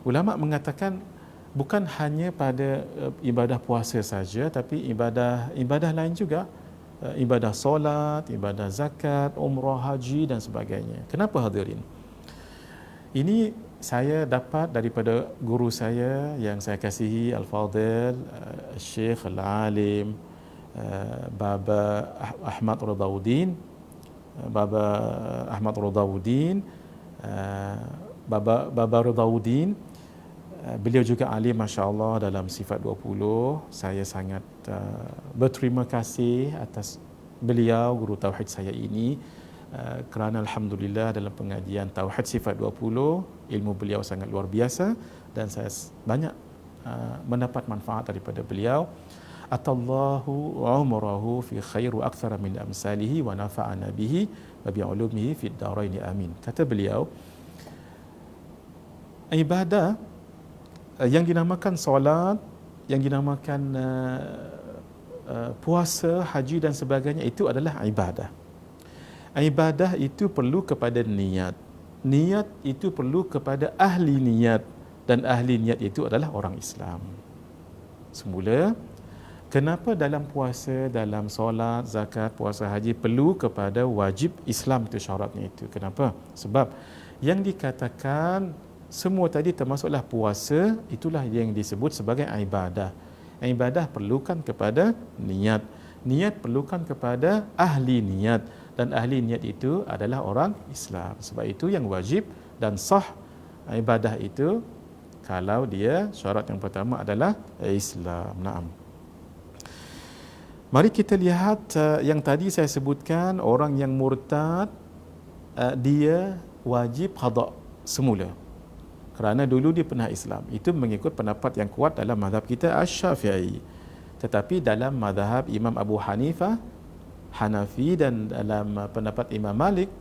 Ulama mengatakan bukan hanya pada ibadah puasa saja, tapi ibadah lain juga, ibadah solat, ibadah zakat, umrah, haji dan sebagainya. Kenapa hadirin? Ini saya dapat daripada guru saya yang saya kasihi, Al-Fadil Syekh Al-Alim Baba Ahmad Ridawuddin, Baba Ahmad Ridawuddin, Baba Ridawuddin. Beliau juga alim, masya-Allah, dalam sifat 20. Saya sangat berterima kasih atas beliau, guru tauhid saya ini, kerana alhamdulillah dalam pengajian tauhid sifat 20 ilmu beliau sangat luar biasa dan saya banyak mendapat manfaat daripada beliau. Atallahu umrahu fi khair wa akthara min amsalihi wa nafa'ana bihi wa bi ulumihi fid darain amin. Kata beliau, ibadah yang dinamakan solat, yang dinamakan puasa, haji dan sebagainya, itu adalah ibadah. Ibadah itu perlu kepada niat. Niat itu perlu kepada ahli niat. Dan ahli niat itu adalah orang Islam. Semula, kenapa dalam puasa, dalam solat, zakat, puasa, haji perlu kepada wajib Islam, itu syaratnya itu. Kenapa? Sebab yang dikatakan semua tadi termasuklah puasa, itulah yang disebut sebagai ibadah. Ibadah perlukan kepada niat. Niat perlukan kepada ahli niat. Dan ahli niat itu adalah orang Islam. Sebab itu yang wajib dan sah ibadah itu kalau dia syarat yang pertama adalah Islam. Naam. Mari kita lihat yang tadi saya sebutkan, orang yang murtad, dia wajib qada semula. Kerana dulu dia pernah Islam. Itu mengikut pendapat yang kuat dalam mazhab kita Asy-Syafi'i. Tetapi dalam mazhab Imam Abu Hanifah, Hanafi dan dalam pendapat Imam Malik,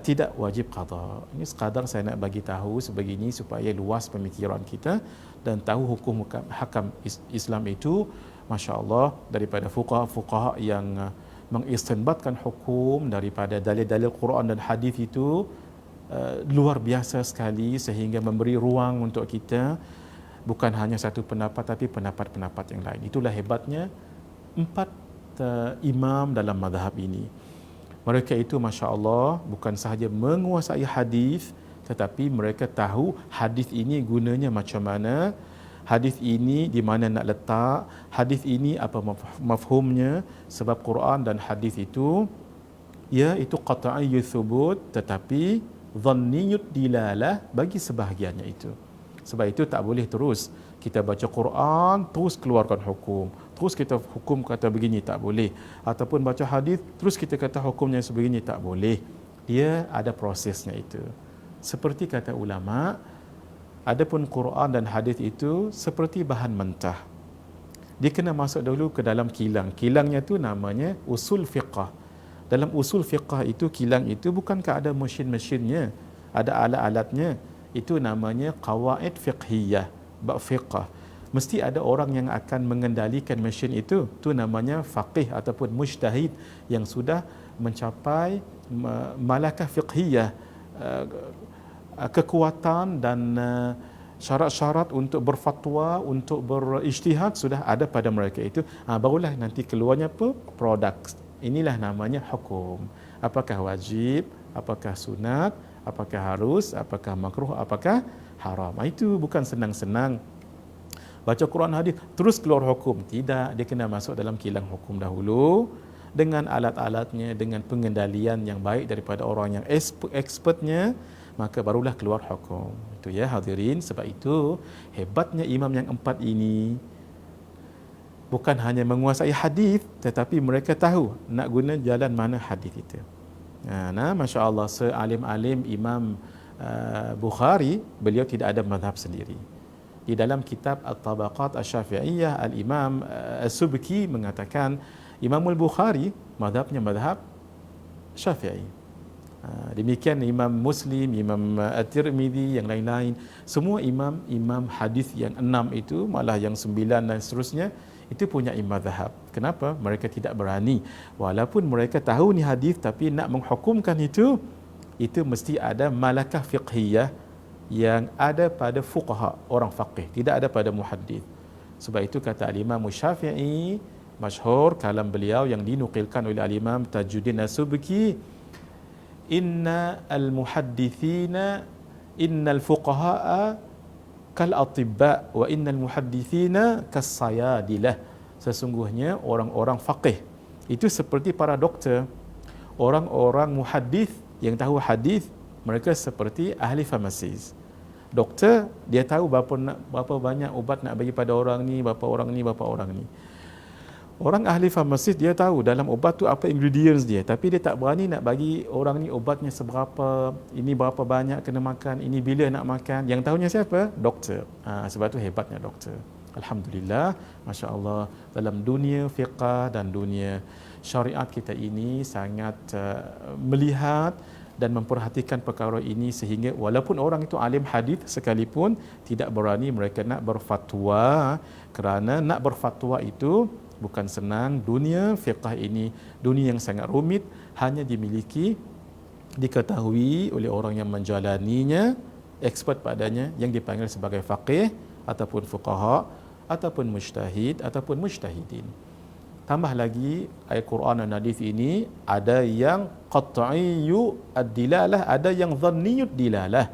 tidak wajib qada. Ini sekadar saya nak bagi tahu sebegini supaya luas pemikiran kita dan tahu hukum hakam Islam itu, masya-Allah, daripada fuqaha yang mengistinbatkan hukum daripada dalil-dalil Quran dan hadis itu luar biasa sekali, sehingga memberi ruang untuk kita bukan hanya satu pendapat tapi pendapat-pendapat yang lain. Itulah hebatnya 4 imam dalam mazhab ini. Mereka itu masya-Allah bukan sahaja menguasai hadis, tetapi mereka tahu hadis ini gunanya macam mana, hadis ini di mana nak letak, hadis ini apa mafhumnya, sebab Quran dan hadis itu ya itu qat'i thubut, tetapi dhanniyud dilalah bagi sebahagiannya itu. Sebab itu tak boleh terus kita baca Quran terus keluarkan hukum, terus kita hukum kata begini, tak boleh. Ataupun baca hadis terus kita kata hukumnya sebegini, tak boleh. Dia ada prosesnya itu. Seperti kata ulama, adapun Quran dan hadis itu seperti bahan mentah. Dia kena masuk dulu ke dalam kilang. Kilangnya tu namanya usul fiqh. Dalam usul fiqh itu, kilang itu bukankah ada mesin-mesinnya, ada alat-alatnya. Itu namanya qawaid fiqhiyah, bab fiqh. Mesti ada orang yang akan mengendalikan mesin itu. Itu namanya faqih ataupun mujtahid yang sudah mencapai malakah fiqhiyah, kekuatan dan syarat-syarat untuk berfatwa, untuk berijtihad sudah ada pada mereka itu. Barulah nanti keluarnya apa? Produk. Inilah namanya hukum. Apakah wajib, apakah sunat, apakah harus, apakah makruh, apakah haram. Itu bukan senang-senang baca Quran hadis terus keluar hukum. Tidak, dia kena masuk dalam kilang hukum dahulu dengan alat-alatnya, dengan pengendalian yang baik daripada orang yang expertnya, maka barulah keluar hukum. Itu ya hadirin. Sebab itu hebatnya imam yang empat ini bukan hanya menguasai hadis, tetapi mereka tahu nak guna jalan mana hadis itu. Nah, masya-Allah, sealim-alim Imam Bukhari, beliau tidak ada mazhab sendiri. Di dalam kitab At-Tabaqat Asy-Syafi'iyah, Al-Imam As-Subki mengatakan Imam Al-Bukhari mazhabnya mazhab Syafi'i. Demikian Imam Muslim, Imam At-Tirmidzi, yang lain-lain, semua imam hadis yang 6 itu, malah yang 9 dan seterusnya, itu punya mazhab. Kenapa? Mereka tidak berani, walaupun mereka tahu ni hadis, tapi nak menghukumkan itu mesti ada malakah fiqhiyah yang ada pada fuqaha, orang faqih, tidak ada pada muhaddis. Sebab itu kata Al-Imam Syafi'i, masyhur kalam beliau yang dinukilkan oleh Al-Imam Tajuddin As-Subki, innal fuqaha'a kal atibba wa innal muhaddithina kas sayadilah. Sesungguhnya orang-orang faqih itu seperti para doktor, orang-orang muhaddith yang tahu hadis, mereka seperti ahli farmasis. Doktor dia tahu berapa banyak ubat nak bagi pada orang ni, berapa orang ni. Orang ahli farmasis dia tahu dalam ubat tu apa ingredients dia, tapi dia tak berani nak bagi orang ni ubatnya seberapa, ini berapa banyak kena makan, ini bila nak makan. Yang tahunya siapa? Doktor. Sebab tu hebatnya doktor. Alhamdulillah, masya-Allah, dalam dunia fiqh dan dunia syariat kita ini sangat melihat dan memperhatikan perkara ini, sehingga walaupun orang itu alim hadis sekalipun tidak berani mereka nak berfatwa, kerana nak berfatwa itu bukan senang. Dunia fiqh ini dunia yang sangat rumit, hanya diketahui oleh orang yang menjalaninya, expert padanya, yang dipanggil sebagai faqih ataupun fuqaha ataupun mujtahid ataupun mujtahidin. Tambah lagi, ayat Quran dan hadis ini ada yang qat'iyyu ad-dilalah, ada yang dhanniyyu ad-dilalah.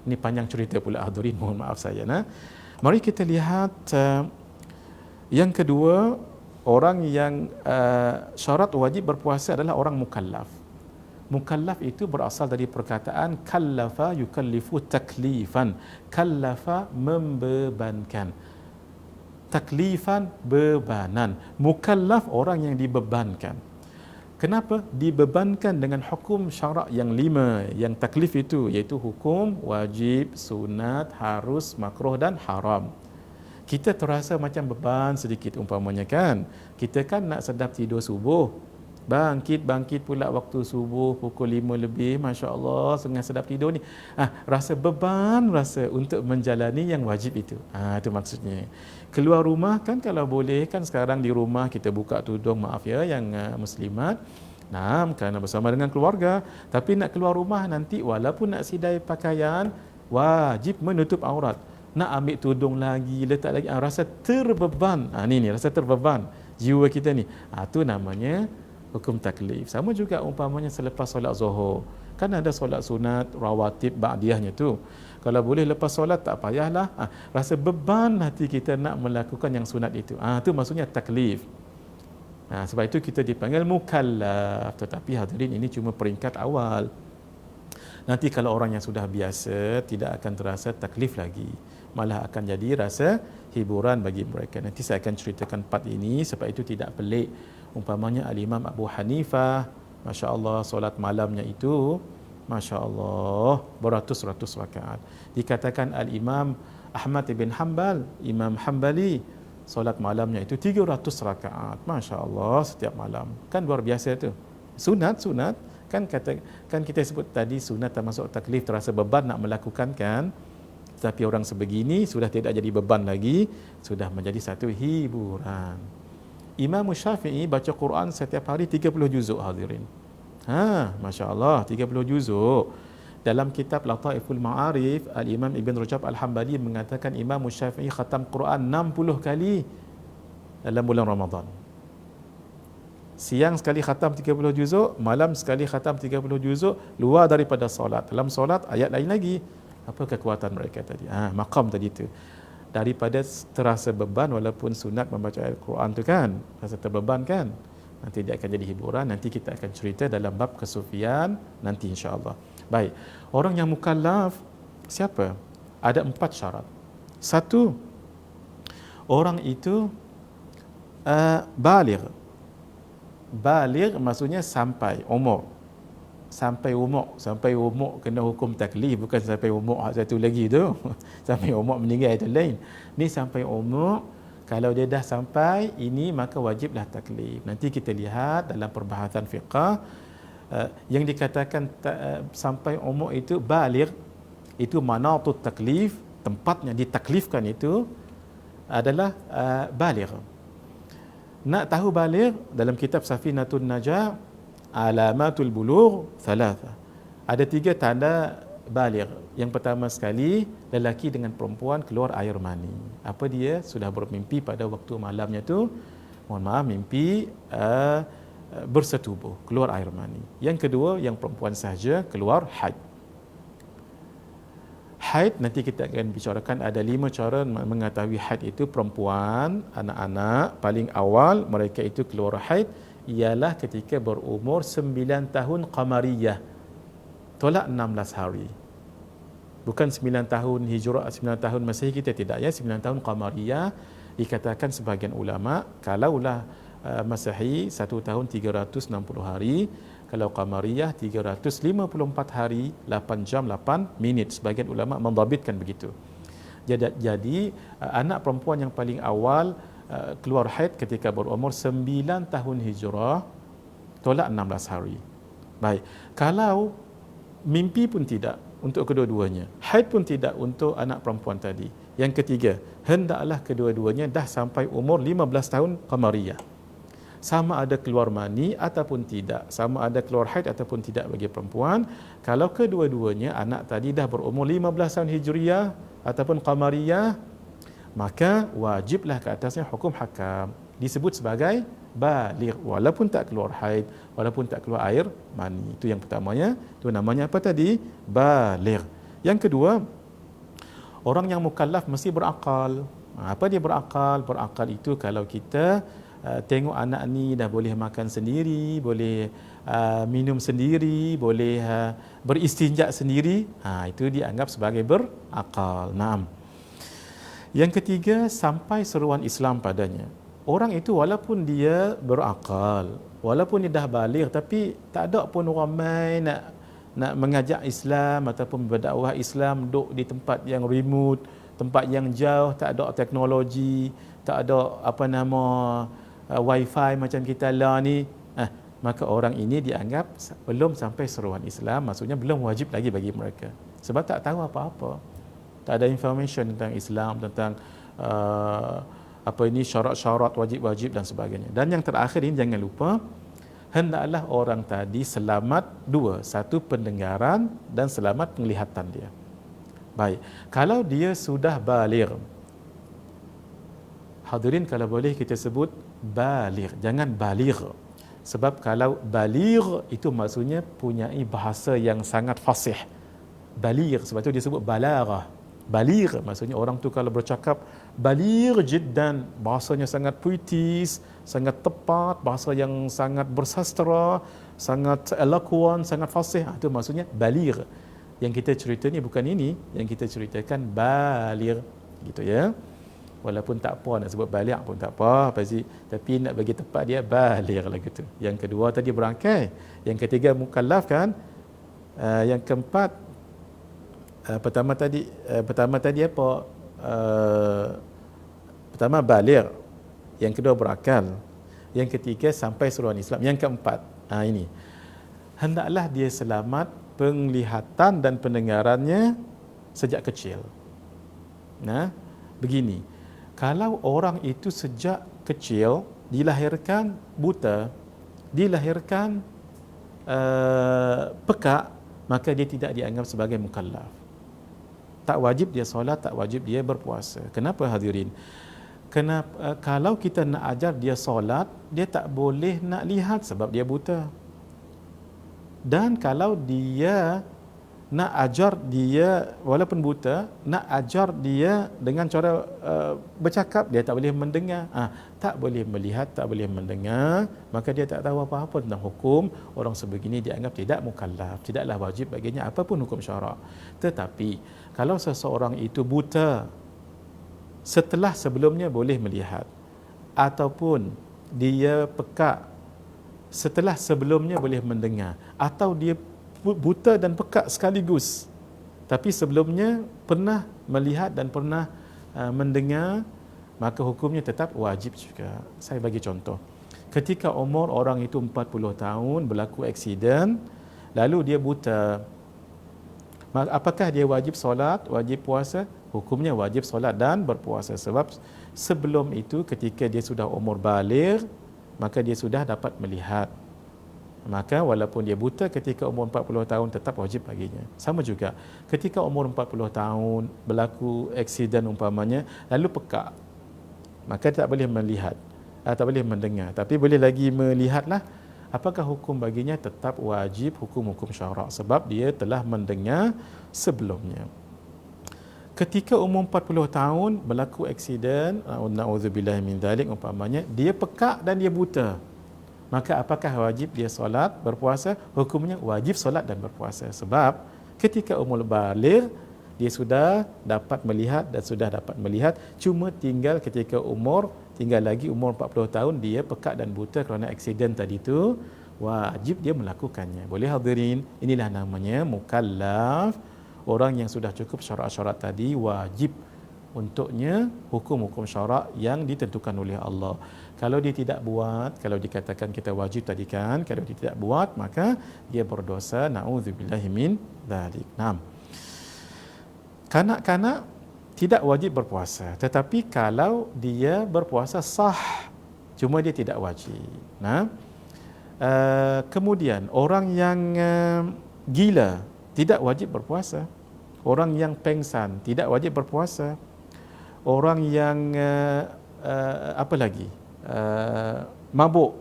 Ini panjang cerita pula hadirin, mohon maaf saya. Mari kita lihat yang kedua, orang yang syarat wajib berpuasa adalah orang mukallaf. Mukallaf itu berasal dari perkataan kallafa yukallifu taklifan. Kallafa membebankan, taklifan bebanan. Mukallaf orang yang dibebankan. Kenapa? Dibebankan dengan hukum syarak yang 5 yang taklif itu, iaitu hukum wajib, sunat, harus, makruh dan haram. Kita terasa macam beban sedikit umpamanya kan. Kita kan nak sedap tidur subuh, bangkit pula waktu subuh pukul 5 lebih, masya-Allah, tengah sedap tidur ni. Rasa beban, rasa untuk menjalani yang wajib itu. Itu maksudnya. Keluar rumah kan, kalau boleh kan sekarang di rumah kita buka tudung, maaf ya yang muslimat. Kerana bersama dengan keluarga, tapi nak keluar rumah nanti walaupun nak sidai pakaian, wajib menutup aurat. Nak ambil tudung lagi, letak lagi, rasa terbeban. Ni rasa terbeban jiwa kita ni. Itu namanya hukum taklif. Sama juga umpamanya selepas solat zuhur, kan ada solat sunat rawatib ba'diyahnya tu. Kalau boleh lepas solat tak payahlah. Rasa beban hati kita nak melakukan yang sunat itu. Itu maksudnya taklif. Sebab itu kita dipanggil mukallaf. Tetapi hadirin, ini cuma peringkat awal. Nanti kalau orang yang sudah biasa, tidak akan terasa taklif lagi, malah akan jadi rasa hiburan bagi mereka. Nanti saya akan ceritakan part ini, sebab itu tidak pelik. Umpamanya Al-Imam Abu Hanifah, masya-Allah, solat malamnya itu masya-Allah beratus-ratus rakaat. Dikatakan Al-Imam Ahmad bin Hanbal, Imam Hanbali, solat malamnya itu 300 rakaat, masya-Allah, setiap malam. Kan luar biasa tu. Sunat kan kita sebut tadi, sunat termasuk taklif, terasa beban nak melakukan kan. Tapi orang sebegini sudah tidak jadi beban lagi, sudah menjadi satu hiburan. Imam Syafi'i baca Quran setiap hari 30 juzuk hadirin. Masya-Allah, 30 juzuk. Dalam kitab Lataiful Ma'arif, Al-Imam Ibn Rajab Al-Hambali mengatakan Imam Syafi'i khatam Quran 60 kali dalam bulan Ramadan. Siang sekali khatam 30 juzuk, malam sekali khatam 30 juzuk, luar daripada solat. Dalam solat ayat lain lagi. Apa kekuatan mereka tadi? Maqam tadi tu. daripada terasa beban walaupun sunat membaca Al-Quran tu kan, rasa terbeban kan. Nanti dia akan jadi hiburan, nanti kita akan cerita dalam bab kesufian nanti insya-Allah. Baik, orang yang mukallaf siapa? Ada 4 syarat. Satu, orang itu baligh. Baligh maksudnya sampai umur. Sampai umur kena hukum taklif, bukan sampai umur satu lagi tu. Sampai umur meninggal itu lain. Ni sampai umur, kalau dia dah sampai ini maka wajiblah taklif. Nanti kita lihat dalam perbahasan fiqh yang dikatakan sampai umur itu baligh, itu manatut taklif, tempatnya ditaklifkan itu adalah baligh. Nak tahu baligh, dalam kitab Safinatun Najah, alamatul bulugh thalatha. Ada 3 tanda baligh. Yang pertama sekali, lelaki dengan perempuan keluar air mani. Apa dia? Sudah bermimpi pada waktu malamnya tu, mohon maaf, mimpi bersetubuh, keluar air mani. Yang kedua, yang perempuan sahaja keluar haid. Haid nanti kita akan bicarakan ada 5 cara mengetahui haid itu. Perempuan, anak-anak, paling awal mereka itu keluar haid ialah ketika berumur 9 tahun qamariyah, tolak 16 hari. Bukan 9 tahun hijrah, 9 tahun Masihi kita tidak ya, 9 tahun qamariyah. Dikatakan sebahagian ulama, kalaulah Masihi 1 tahun 360 hari, kalau qamariyah 354 hari 8 jam 8 minit. Sebahagian ulama mendhabitkan begitu. Jadi anak perempuan yang paling awal keluar haid ketika berumur 9 tahun hijrah, tolak 16 hari. Baik, kalau mimpi pun tidak untuk kedua-duanya, haid pun tidak untuk anak perempuan tadi. Yang ketiga, hendaklah kedua-duanya dah sampai umur 15 tahun qamariyah. Sama ada keluar mani ataupun tidak, sama ada keluar haid ataupun tidak bagi perempuan. Kalau kedua-duanya anak tadi dah berumur 15 tahun hijriyah ataupun qamariyah, maka wajiblah ke atasnya hukum hakam, disebut sebagai baligh walaupun tak keluar haid, walaupun tak keluar air mani. Itu yang pertamanya, itu namanya apa tadi? Baligh. Yang kedua, orang yang mukallaf mesti berakal. Apa dia berakal? Berakal itu kalau kita tengok anak ni dah boleh makan sendiri, boleh minum sendiri, boleh beristinja sendiri, itu dianggap sebagai berakal. Naam. Yang ketiga, sampai seruan Islam padanya. Orang itu walaupun dia berakal, walaupun dia dah baligh, tapi tak ada pun ramai nak mengajak Islam ataupun berdakwah Islam, duduk di tempat yang remote, tempat yang jauh, tak ada teknologi, tak ada wifi macam kita lah ni, maka orang ini dianggap belum sampai seruan Islam, maksudnya belum wajib lagi bagi mereka, sebab tak tahu apa-apa, tak ada information tentang Islam, tentang syarat-syarat wajib-wajib dan sebagainya. Dan yang terakhir ini jangan lupa, hendaklah orang tadi selamat 2, satu pendengaran dan selamat penglihatan dia. Baik, kalau dia sudah baligh, hadirin kalau boleh kita sebut baligh, jangan baligh. Sebab kalau baligh itu maksudnya punyai bahasa yang sangat fasih. Baligh, sebab itu dia sebut balaghah. Baligh maksudnya orang tu kalau bercakap baligh jiddan, bahasanya sangat puitis, sangat tepat, bahasa yang sangat bersastra, sangat eloquent, sangat fasih. Itu maksudnya baligh. Yang kita cerita ni bukan ini, yang kita ceritakan baligh gitu ya. Walaupun tak apa nak sebut baligh pun tak apa, tapi nak bagi tepat dia baligh lah gitu. Yang kedua tadi berangkai, yang ketiga mukallaf kan, yang keempat pertama tadi apa? Pertama baligh, yang kedua berakal, yang ketiga sampai seruan Islam, yang keempat ini hendaklah dia selamat penglihatan dan pendengarannya sejak kecil. Nah, begini, kalau orang itu sejak kecil dilahirkan buta, dilahirkan pekak, maka dia tidak dianggap sebagai mukallaf. Tak wajib dia solat, tak wajib dia berpuasa. Kenapa hadirin? Kenapa? Kalau kita nak ajar dia solat, dia tak boleh nak lihat sebab dia buta. Dan kalau dia nak ajar dia walaupun buta, nak ajar dia dengan cara bercakap, dia tak boleh mendengar, tak boleh melihat, tak boleh mendengar, maka dia tak tahu apa-apa tentang hukum. Orang sebegini dianggap tidak mukallaf, tidaklah wajib baginya apapun hukum syarak. Tetapi kalau seseorang itu buta setelah sebelumnya boleh melihat, ataupun dia pekak setelah sebelumnya boleh mendengar, atau dia buta dan pekak sekaligus tapi sebelumnya pernah melihat dan pernah mendengar, maka hukumnya tetap wajib juga. Saya bagi contoh, ketika umur orang itu 40 tahun berlaku aksiden, lalu dia buta, apakah dia wajib solat, wajib puasa? Hukumnya wajib solat dan berpuasa, sebab sebelum itu ketika dia sudah umur baligh, maka dia sudah dapat melihat. Maka walaupun dia buta ketika umur 40 tahun tetap wajib baginya. Sama juga ketika umur 40 tahun berlaku aksiden umpamanya, lalu pekak, maka tak boleh melihat, tak boleh mendengar, tapi boleh lagi melihatlah. Apakah hukum baginya? Tetap wajib hukum-hukum syarak, sebab dia telah mendengar sebelumnya. Ketika umur 40 tahun berlaku aksiden, na'udzubillah min dzalik umpamanya, dia pekak dan dia buta, maka apakah wajib dia solat, berpuasa? Hukumnya wajib solat dan berpuasa, sebab ketika umur baligh dia sudah dapat melihat dan sudah dapat melihat, cuma tinggal ketika tinggal lagi umur 40 tahun dia pekak dan buta kerana aksiden tadi itu, wajib dia melakukannya. Boleh hadirin, inilah namanya mukallaf. Orang yang sudah cukup syarat-syarat tadi, wajib untuknya hukum-hukum syarak yang ditentukan oleh Allah. Kalau dia tidak buat, kalau dikatakan kita wajib tadi kan, kalau dia tidak buat maka dia berdosa, na'udzubillahi min dzalik. Kanak-kanak tidak wajib berpuasa, tetapi kalau dia berpuasa sah, cuma dia tidak wajib. Kemudian orang yang gila tidak wajib berpuasa. Orang yang pengsan tidak wajib berpuasa. Orang yang apa lagi? Mabuk,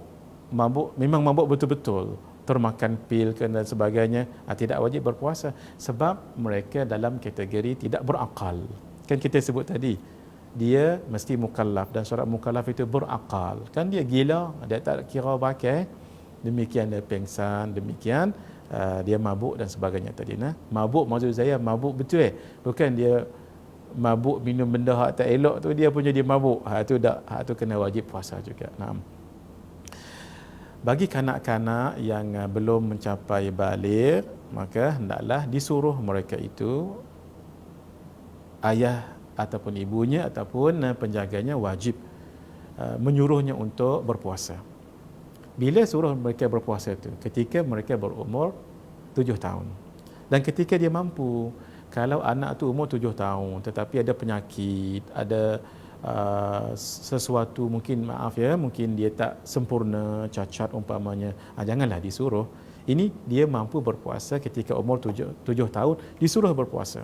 memang mabuk betul-betul, termakan pil dan sebagainya, tidak wajib berpuasa, sebab mereka dalam kategori tidak berakal. Kan kita sebut tadi, dia mesti mukallaf, dan syarat mukallaf itu berakal. Kan dia gila, dia tak kira pakai, demikian dia pengsan, demikian dia mabuk dan sebagainya tadi. Mabuk maksud saya mabuk betul, bukan dia mabuk minum benda hak tak elok tu dia punya dia mabuk. Hak tu kena wajib puasa juga. Bagi kanak-kanak yang belum mencapai baligh, maka hendaklah disuruh mereka itu, ayah ataupun ibunya ataupun penjaganya wajib menyuruhnya untuk berpuasa. Bila suruh mereka berpuasa itu? Ketika mereka berumur 7 tahun. Dan ketika dia mampu. Kalau anak tu umur 7 tahun tetapi ada penyakit, ada sesuatu, mungkin mungkin dia tak sempurna, cacat umpamanya, janganlah disuruh. Ini dia mampu berpuasa ketika umur 7 tahun, disuruh berpuasa.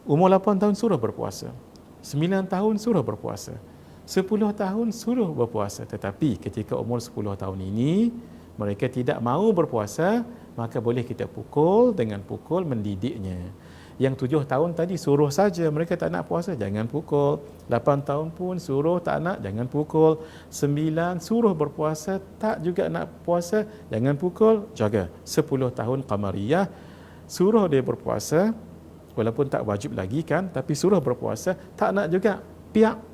Umur 8 tahun suruh berpuasa. 9 tahun suruh berpuasa. 10 tahun suruh berpuasa. Tetapi ketika umur 10 tahun ini mereka tidak mahu berpuasa, maka boleh kita pukul dengan pukul mendidiknya. Yang 7 tahun tadi suruh saja, mereka tak nak puasa, jangan pukul. 8 tahun pun suruh tak nak, jangan pukul. 9 suruh berpuasa, tak juga nak puasa, jangan pukul, jaga. 10 tahun qamariyah suruh dia berpuasa, walaupun tak wajib lagi kan, tapi suruh berpuasa, tak nak juga, piak.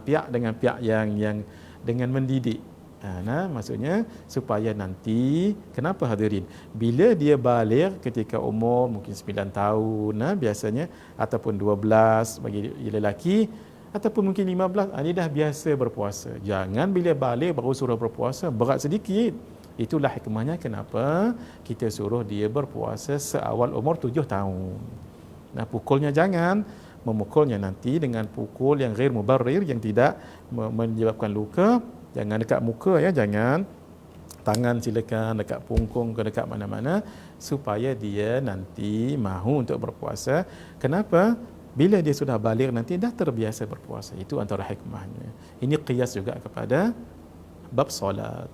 Piak dengan piak yang dengan mendidik. Maksudnya supaya nanti, kenapa hadirin, bila dia baligh ketika umur mungkin 9 tahun biasanya, ataupun 12 bagi lelaki, ataupun mungkin 15, dia dah biasa berpuasa. Jangan bila baligh baru suruh berpuasa, berat sedikit. Itulah hikmahnya kenapa kita suruh dia berpuasa seawal umur 7 tahun. Pukulnya jangan memukulnya nanti dengan pukul yang ghair mubarrir, yang tidak menyebabkan luka. Jangan dekat muka ya, jangan. Tangan silakan dekat punggung ke dekat mana-mana, supaya dia nanti mahu untuk berpuasa. Kenapa? Bila dia sudah baligh nanti dah terbiasa berpuasa. Itu antara hikmahnya. Ini qiyas juga kepada bab solat.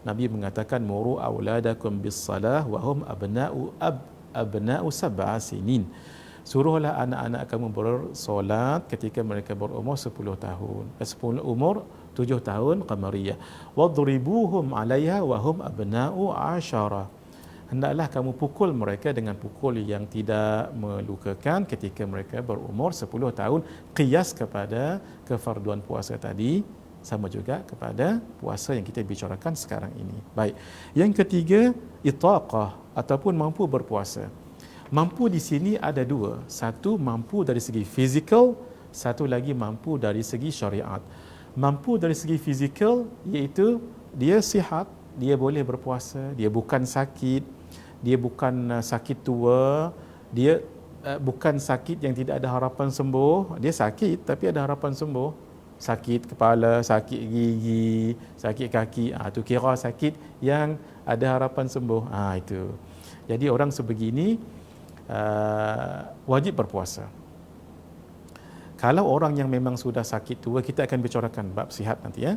Nabi mengatakan muru auladakum bis salah wa hum abna'u sab'a sinin. Suruhlah anak-anak kamu bersolat ketika mereka berumur 10 tahun. 10 umur 7 tahun qamariyah. Wadribuhum 'alaiha wa hum abna'u 'ashara. Hendaklah kamu pukul mereka dengan pukul yang tidak melukakan ketika mereka berumur 10 tahun, qiyas kepada kefarduan puasa tadi, sama juga kepada puasa yang kita bicarakan sekarang ini. Baik. Yang ketiga, itaqah ataupun mampu berpuasa. Mampu di sini ada dua. Satu mampu dari segi fizikal, satu lagi mampu dari segi syariat. Mampu dari segi fizikal iaitu dia sihat, dia boleh berpuasa, dia bukan sakit, dia bukan sakit tua, dia bukan sakit yang tidak ada harapan sembuh, dia sakit tapi ada harapan sembuh. Sakit kepala, sakit gigi, sakit kaki, itu kira sakit yang ada harapan sembuh. Itu. Jadi orang sebegini wajib berpuasa. Kalau orang yang memang sudah sakit tua, kita akan bicarakan bab sihat nanti ya.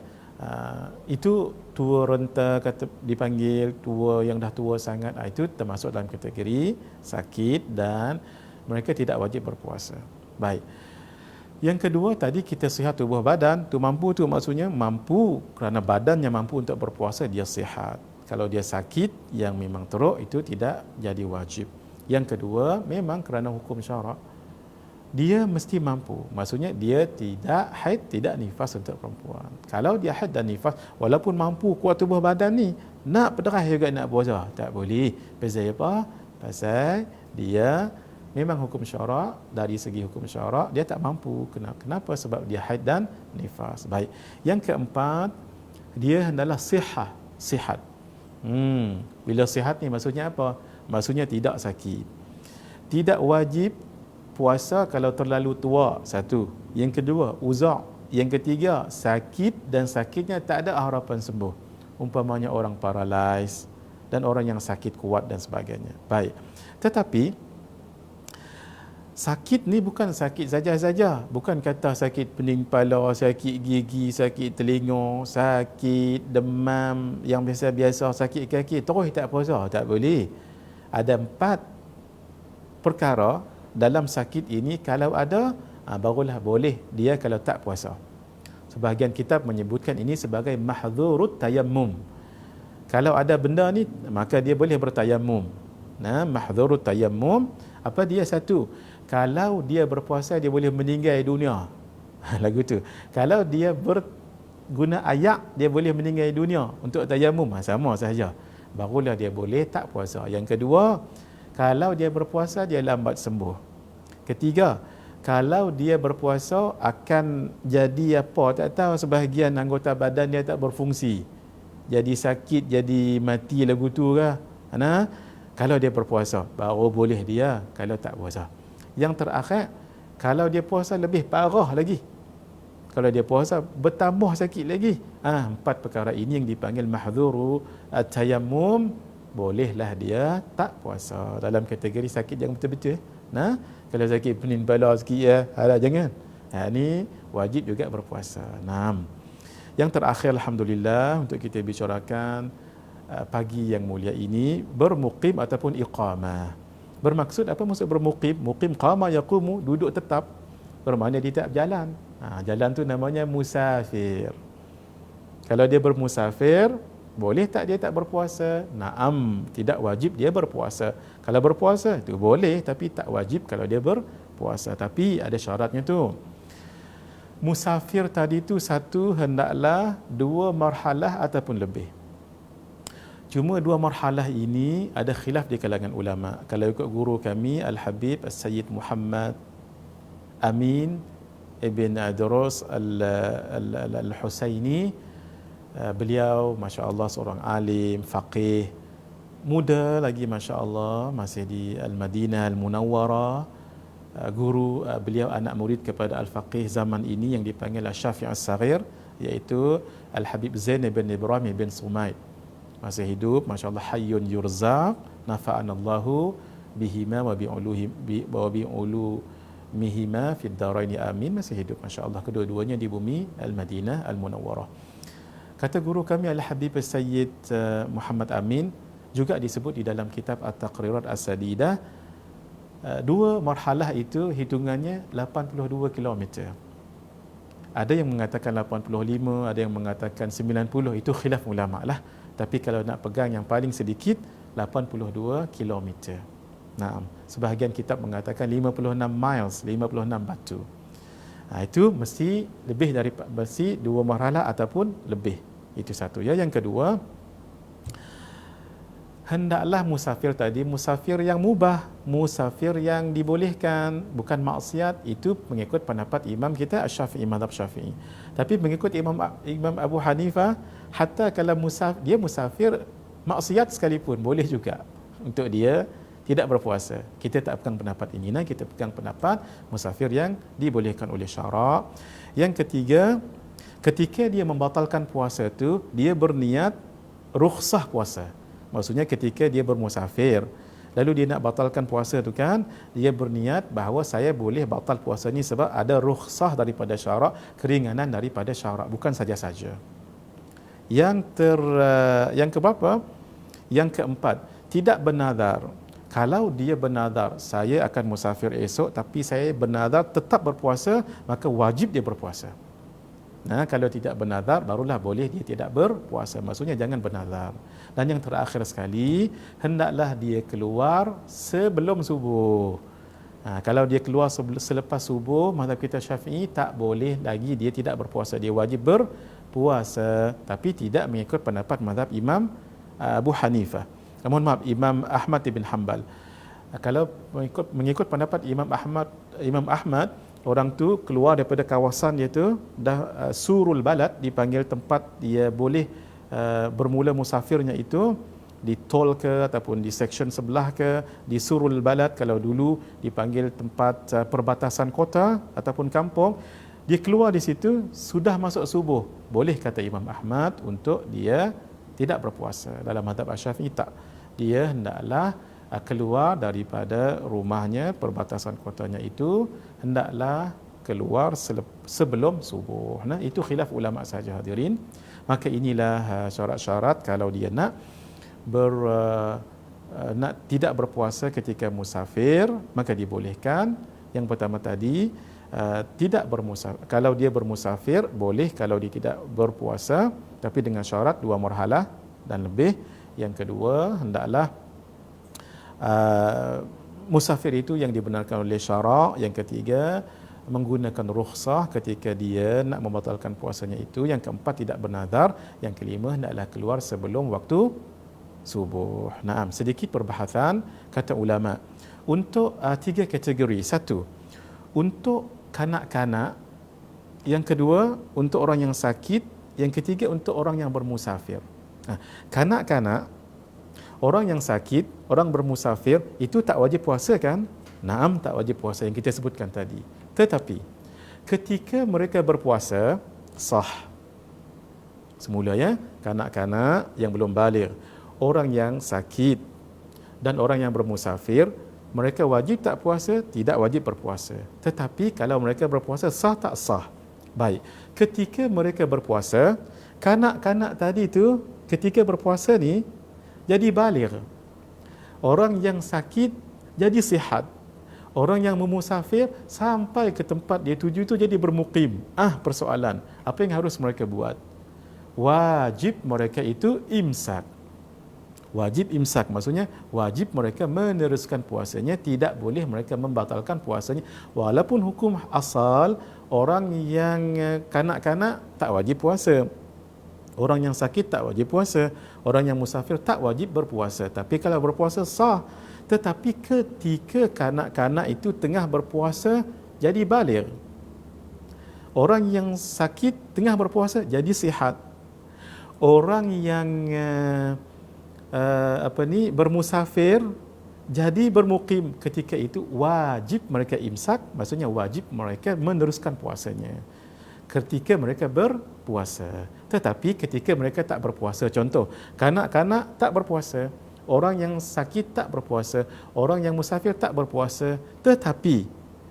Itu tua renta kata dipanggil, tua yang dah tua sangat, itu termasuk dalam kategori sakit dan mereka tidak wajib berpuasa. Baik. Yang kedua tadi kita sihat tubuh badan, tu mampu tu maksudnya mampu kerana badannya mampu untuk berpuasa, dia sihat. Kalau dia sakit yang memang teruk, itu tidak jadi wajib. Yang kedua memang kerana hukum syarak, dia mesti mampu. Maksudnya dia tidak haid, tidak nifas untuk perempuan. Kalau dia haid dan nifas, walaupun mampu kuat tubuh badan ni, nak pederah juga nak puasa, tak boleh. Pasal apa? Pasal dia memang hukum syarak, dari segi hukum syarak dia tak mampu. Kenapa? Sebab dia haid dan nifas. Baik. Yang keempat, dia hendaklah sihat. Bila sihat ni maksudnya apa? Maksudnya tidak sakit. Tidak wajib puasa kalau terlalu tua, satu. Yang kedua, uzak. Yang ketiga, sakit dan sakitnya tak ada harapan sembuh. Umpamanya orang paralyzed dan orang yang sakit kuat dan sebagainya. Baik. Tetapi sakit ni bukan sakit saja-saja. Bukan kata sakit pening kepala, sakit gigi, sakit telinga, sakit demam yang biasa-biasa, sakit kaki, terus tak puasa. Tak boleh. Ada 4 perkara dalam sakit ini, kalau ada, barulah boleh dia kalau tak puasa. Sebahagian kitab menyebutkan ini sebagai mahdhurut tayammum. Kalau ada benda ni, maka dia boleh bertayammum. Mahdhurut tayammum, apa dia? Satu, kalau dia berpuasa dia boleh meninggal dunia. Lagu tu. Kalau dia berguna ayak, dia boleh meninggal dunia untuk tayammum, sama sahaja. Barulah dia boleh tak puasa. Yang kedua, kalau dia berpuasa dia lambat sembuh. Ketiga, kalau dia berpuasa akan jadi apa tak tahu, sebahagian anggota badan dia tak berfungsi, jadi sakit, jadi mati lagu tu ke. Kalau dia berpuasa baru boleh dia, kalau tak puasa. Yang terakhir, kalau dia puasa lebih parah lagi, kalau dia puasa bertambah sakit lagi. 4 perkara ini yang dipanggil mahdhuru at-tayammum, bolehlah dia tak puasa dalam kategori sakit yang betul-betul. Kalau sakit pening kepala sikit jangan. Ni wajib juga berpuasa. Yang terakhir, alhamdulillah, untuk kita bicarakan pagi yang mulia ini, bermuqim ataupun iqamah. Bermaksud apa maksud bermuqim? Muqim qama yaqumu, duduk tetap, bermakna dia tak berjalan. Jalan tu namanya musafir. Kalau dia bermusafir, boleh tak dia tak berpuasa? Naam, tidak wajib dia berpuasa. Kalau berpuasa itu boleh, tapi tak wajib kalau dia berpuasa. Tapi ada syaratnya tu. Musafir tadi tu satu, hendaklah 2 marhalah ataupun lebih. Cuma 2 marhalah ini ada khilaf di kalangan ulama. Kalau ikut guru kami Al-Habib As-Sayyid Muhammad Amin Ibn Adrus Al-Husaini, beliau masya-Allah seorang alim, faqih, muda lagi masya-Allah, masih di Al-Madinah Al-Munawwarah. Guru beliau anak murid kepada al-faqih zaman ini yang dipanggil Asy-Syafi'i As-Saghir, iaitu Al-Habib Zain bin Ibrahim bin Sumaid. Masih hidup, masya-Allah, hayyun yurzaq, nafa'anallahu bihima wa bi'ulumihima fid daraini amin. Masih hidup masya-Allah, kedua-duanya di bumi Al-Madinah Al-Munawwarah. Kata guru kami Al-Habib Sayyid Muhammad Amin, juga disebut di dalam kitab At-Taqrirat As-Sadidah. Dua marhalah itu hitungannya 82 km. Ada yang mengatakan 85, ada yang mengatakan 90, itu khilaf ulama lah. Tapi kalau nak pegang yang paling sedikit, 82 km. Naam. Sebahagian kitab mengatakan 56 miles, 56 batu. Itu mesti lebih dari mesti dua marhalah ataupun lebih. Itu satu. Ya, yang kedua, hendaklah musafir tadi musafir yang mubah, musafir yang dibolehkan, bukan maksiat. Itu mengikut pendapat imam kita Asy-Syafi'i, mazhab Syafi'i. Tapi mengikut Imam Abu Hanifah, hatta kalau dia musafir maksiat sekalipun boleh juga untuk dia tidak berpuasa. Kita tak pegang pendapat ini, kita pegang pendapat musafir yang dibolehkan oleh syarak. Yang ketiga, ketika dia membatalkan puasa tu, dia berniat rukhsah puasa. Maksudnya ketika dia bermusafir, lalu dia nak batalkan puasa tu kan, dia berniat bahawa saya boleh batal puasa ni sebab ada rukhsah daripada syarak, keringanan daripada syarak, bukan saja-saja. Yang keberapa? Yang keempat, tidak bernazar. Kalau dia bernazar, saya akan musafir esok tapi saya bernazar tetap berpuasa, maka wajib dia berpuasa. Nah, kalau tidak bernazar, barulah boleh dia tidak berpuasa. Maksudnya jangan bernazar. Dan yang terakhir sekali, hendaklah dia keluar sebelum subuh. Kalau dia keluar selepas subuh, mazhab kita Syafi'i, tak boleh lagi dia tidak berpuasa. Dia wajib berpuasa. Tapi tidak mengikut pendapat mazhab Imam Abu Hanifah. Mohon maaf, Imam Ahmad bin Hanbal. Kalau mengikut pendapat Imam Ahmad, orang tu keluar daripada kawasan dia tu, dah surul balad, dipanggil tempat dia boleh bermula musafirnya itu, di tol ke ataupun di seksyen sebelah ke, di surul balad kalau dulu dipanggil tempat perbatasan kota ataupun kampung. Dia keluar di situ, sudah masuk subuh, boleh kata Imam Ahmad untuk dia tidak berpuasa. Dalam mazhab Asy-Syafi'i tak, dia hendaklah keluar daripada rumahnya, perbatasan kotanya itu, hendaklah keluar sebelum subuh. Nah, itu khilaf ulama saja, hadirin. Maka inilah syarat-syarat kalau dia nak tidak berpuasa ketika musafir, maka dibolehkan. Yang pertama tadi, tidak bermusafir. Kalau dia bermusafir boleh, kalau dia tidak berpuasa, tapi dengan syarat 2 marhalah dan lebih. Yang kedua, hendaklah musafir itu yang dibenarkan oleh syarak. Yang ketiga, menggunakan rukhsah ketika dia nak membatalkan puasanya itu. Yang keempat, tidak bernazar. Yang kelima, hendaklah keluar sebelum waktu subuh. Naam, sedikit perbahasan kata ulama untuk 3 kategori. 1, untuk kanak-kanak. Yang kedua, untuk orang yang sakit. Yang ketiga, untuk orang yang bermusafir. Kanak-kanak, orang yang sakit, orang bermusafir, itu tak wajib puasa kan? Naam, tak wajib puasa yang kita sebutkan tadi. Tetapi ketika mereka berpuasa, sah. Semula ya, kanak-kanak yang belum baligh, orang yang sakit dan orang yang bermusafir, mereka wajib tak puasa? Tidak wajib berpuasa. Tetapi kalau mereka berpuasa, sah tak sah? Baik, ketika mereka berpuasa, kanak-kanak tadi tu ketika berpuasa ni jadi baligh. Orang yang sakit jadi sihat. Orang yang memusafir sampai ke tempat dia tuju tu jadi bermukim. Persoalan, apa yang harus mereka buat? Wajib mereka itu imsak. Wajib imsak, maksudnya wajib mereka meneruskan puasanya, tidak boleh mereka membatalkan puasanya. Walaupun hukum asal orang yang kanak-kanak tak wajib puasa, orang yang sakit tak wajib puasa, orang yang musafir tak wajib berpuasa. Tapi kalau berpuasa sah. Tetapi ketika kanak-kanak itu tengah berpuasa jadi baligh, orang yang sakit tengah berpuasa jadi sihat, orang yang bermusafir jadi bermukim, ketika itu wajib mereka imsak, maksudnya wajib mereka meneruskan puasanya ketika mereka berpuasa. Tetapi ketika mereka tak berpuasa, contoh kanak-kanak tak berpuasa, orang yang sakit tak berpuasa, orang yang musafir tak berpuasa, tetapi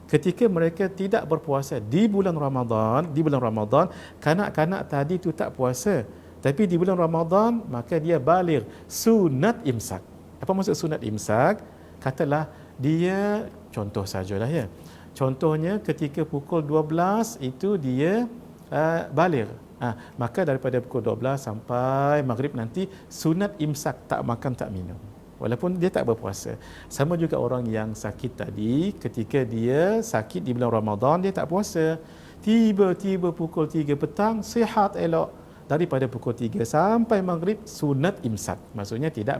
ketika mereka tidak berpuasa di bulan Ramadan, kanak-kanak tadi tu tak puasa, Tapi di bulan Ramadan maka dia baligh sunat imsak. Apa maksud sunat imsak? Katalah dia, contoh sajalah ya. Contohnya ketika pukul 12 itu dia baligh. Maka daripada pukul 12 sampai maghrib nanti sunat imsak, tak makan tak minum. Walaupun dia tak berpuasa. Sama juga orang yang sakit tadi, ketika dia sakit di bulan Ramadan dia tak puasa. Tiba-tiba pukul 3 petang sihat elok. Daripada pukul 3 sampai maghrib sunat imsak. Maksudnya tidak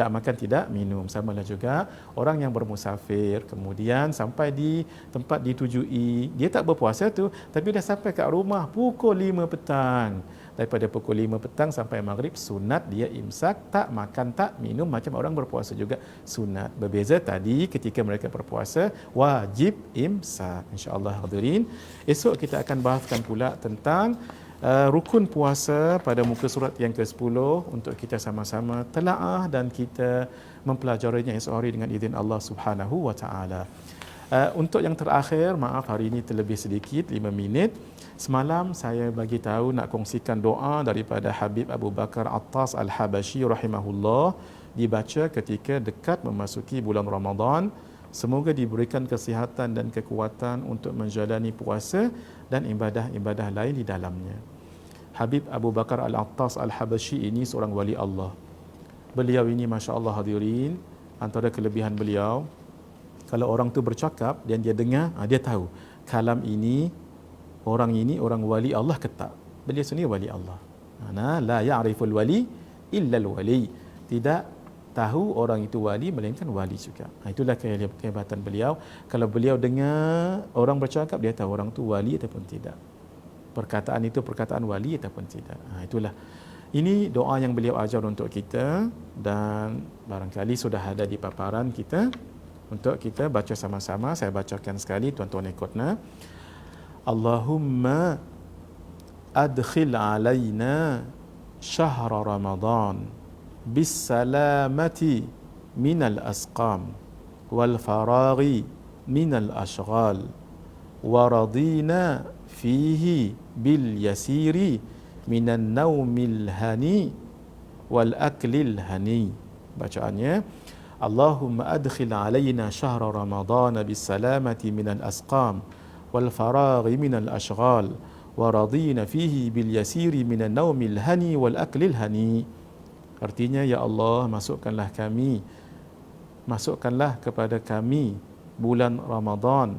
makan, tidak minum. Samalah juga orang yang bermusafir, kemudian sampai di tempat ditujui, dia tak berpuasa tu, tapi dah sampai kat rumah pukul 5 petang. Daripada pukul 5 petang sampai maghrib sunat dia imsak, tak makan, tak minum, macam orang berpuasa juga sunat. Berbeza tadi ketika mereka berpuasa wajib imsak. InsyaAllah hadirin, esok kita akan bahaskan pula tentang rukun puasa pada muka surat yang ke-10 untuk kita sama-sama telaah dan kita mempelajarinya esok hari dengan izin Allah Subhanahu wa taala. Untuk yang terakhir, maaf hari ini terlebih sedikit 5 minit. Semalam saya bagi tahu nak kongsikan doa daripada Habib Abu Bakar Attas Al-Habashi rahimahullah, dibaca ketika dekat memasuki bulan Ramadan. Semoga diberikan kesihatan dan kekuatan untuk menjalani puasa dan ibadah-ibadah lain di dalamnya. Habib Abu Bakar Al-Attas Al-Habashi ini seorang wali Allah. Beliau ini masya-Allah hadirin, antara kelebihan beliau, kalau orang tu bercakap dan dia dengar, dia tahu kalam ini orang wali Allah ke tak. Beliau sendiri wali Allah. La ya'riful wali illa al-wali. Tidak tahu orang itu wali melainkan wali juga. Itulah kehebatan beliau. Kalau beliau dengar orang bercakap, dia tahu orang tu wali ataupun tidak. Perkataan itu perkataan wali ataupun tidak. Itulah. Ini doa yang beliau ajar untuk kita dan barangkali sudah ada di paparan kita untuk kita baca sama-sama. Saya bacakan sekali, tuan-tuan ikutlah. Allahumma adkhil alaina syahra Ramadan bisalamati minal asqam wal faraghi minal ashghal wa radina fihi bil yasiri minan naumil hani wal aklil hani. Bacaannya, Allahumma adkhil alaina syahra Ramadan bisalamati minal asqam wal faraghi minal ashghal wa radina fihi bil yasiri minan naumil hani wal aklil hani. Artinya, ya Allah, masukkanlah kepada kami bulan Ramadan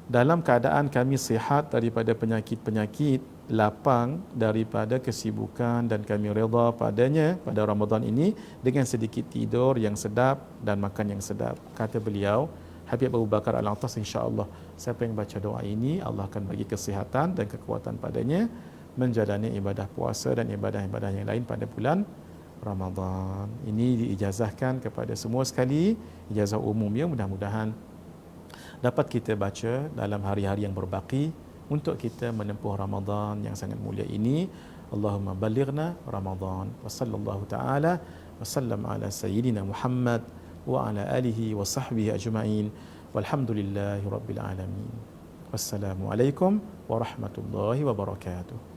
dalam keadaan kami sihat daripada penyakit-penyakit, lapang daripada kesibukan, dan kami redha padanya pada Ramadan ini dengan sedikit tidur yang sedap dan makan yang sedap. Kata beliau, Habib Abu Bakar Al-Attas, insya-Allah siapa yang baca doa ini, Allah akan bagi kesihatan dan kekuatan padanya menjalani ibadah puasa dan ibadah-ibadah yang lain pada bulan Ramadan. Ini diijazahkan kepada semua sekali, ijazah umum ya, mudah-mudahan dapat kita baca dalam hari-hari yang berbaki untuk kita menempuh Ramadan yang sangat mulia ini. Allahumma balighna Ramadan. Wa sallallahu ta'ala wa sallam ala sayyidina Muhammad wa ala alihi wa sahbihi ajma'in. Walhamdulillahi rabbil alamin. Wassalamualaikum warahmatullahi wabarakatuh.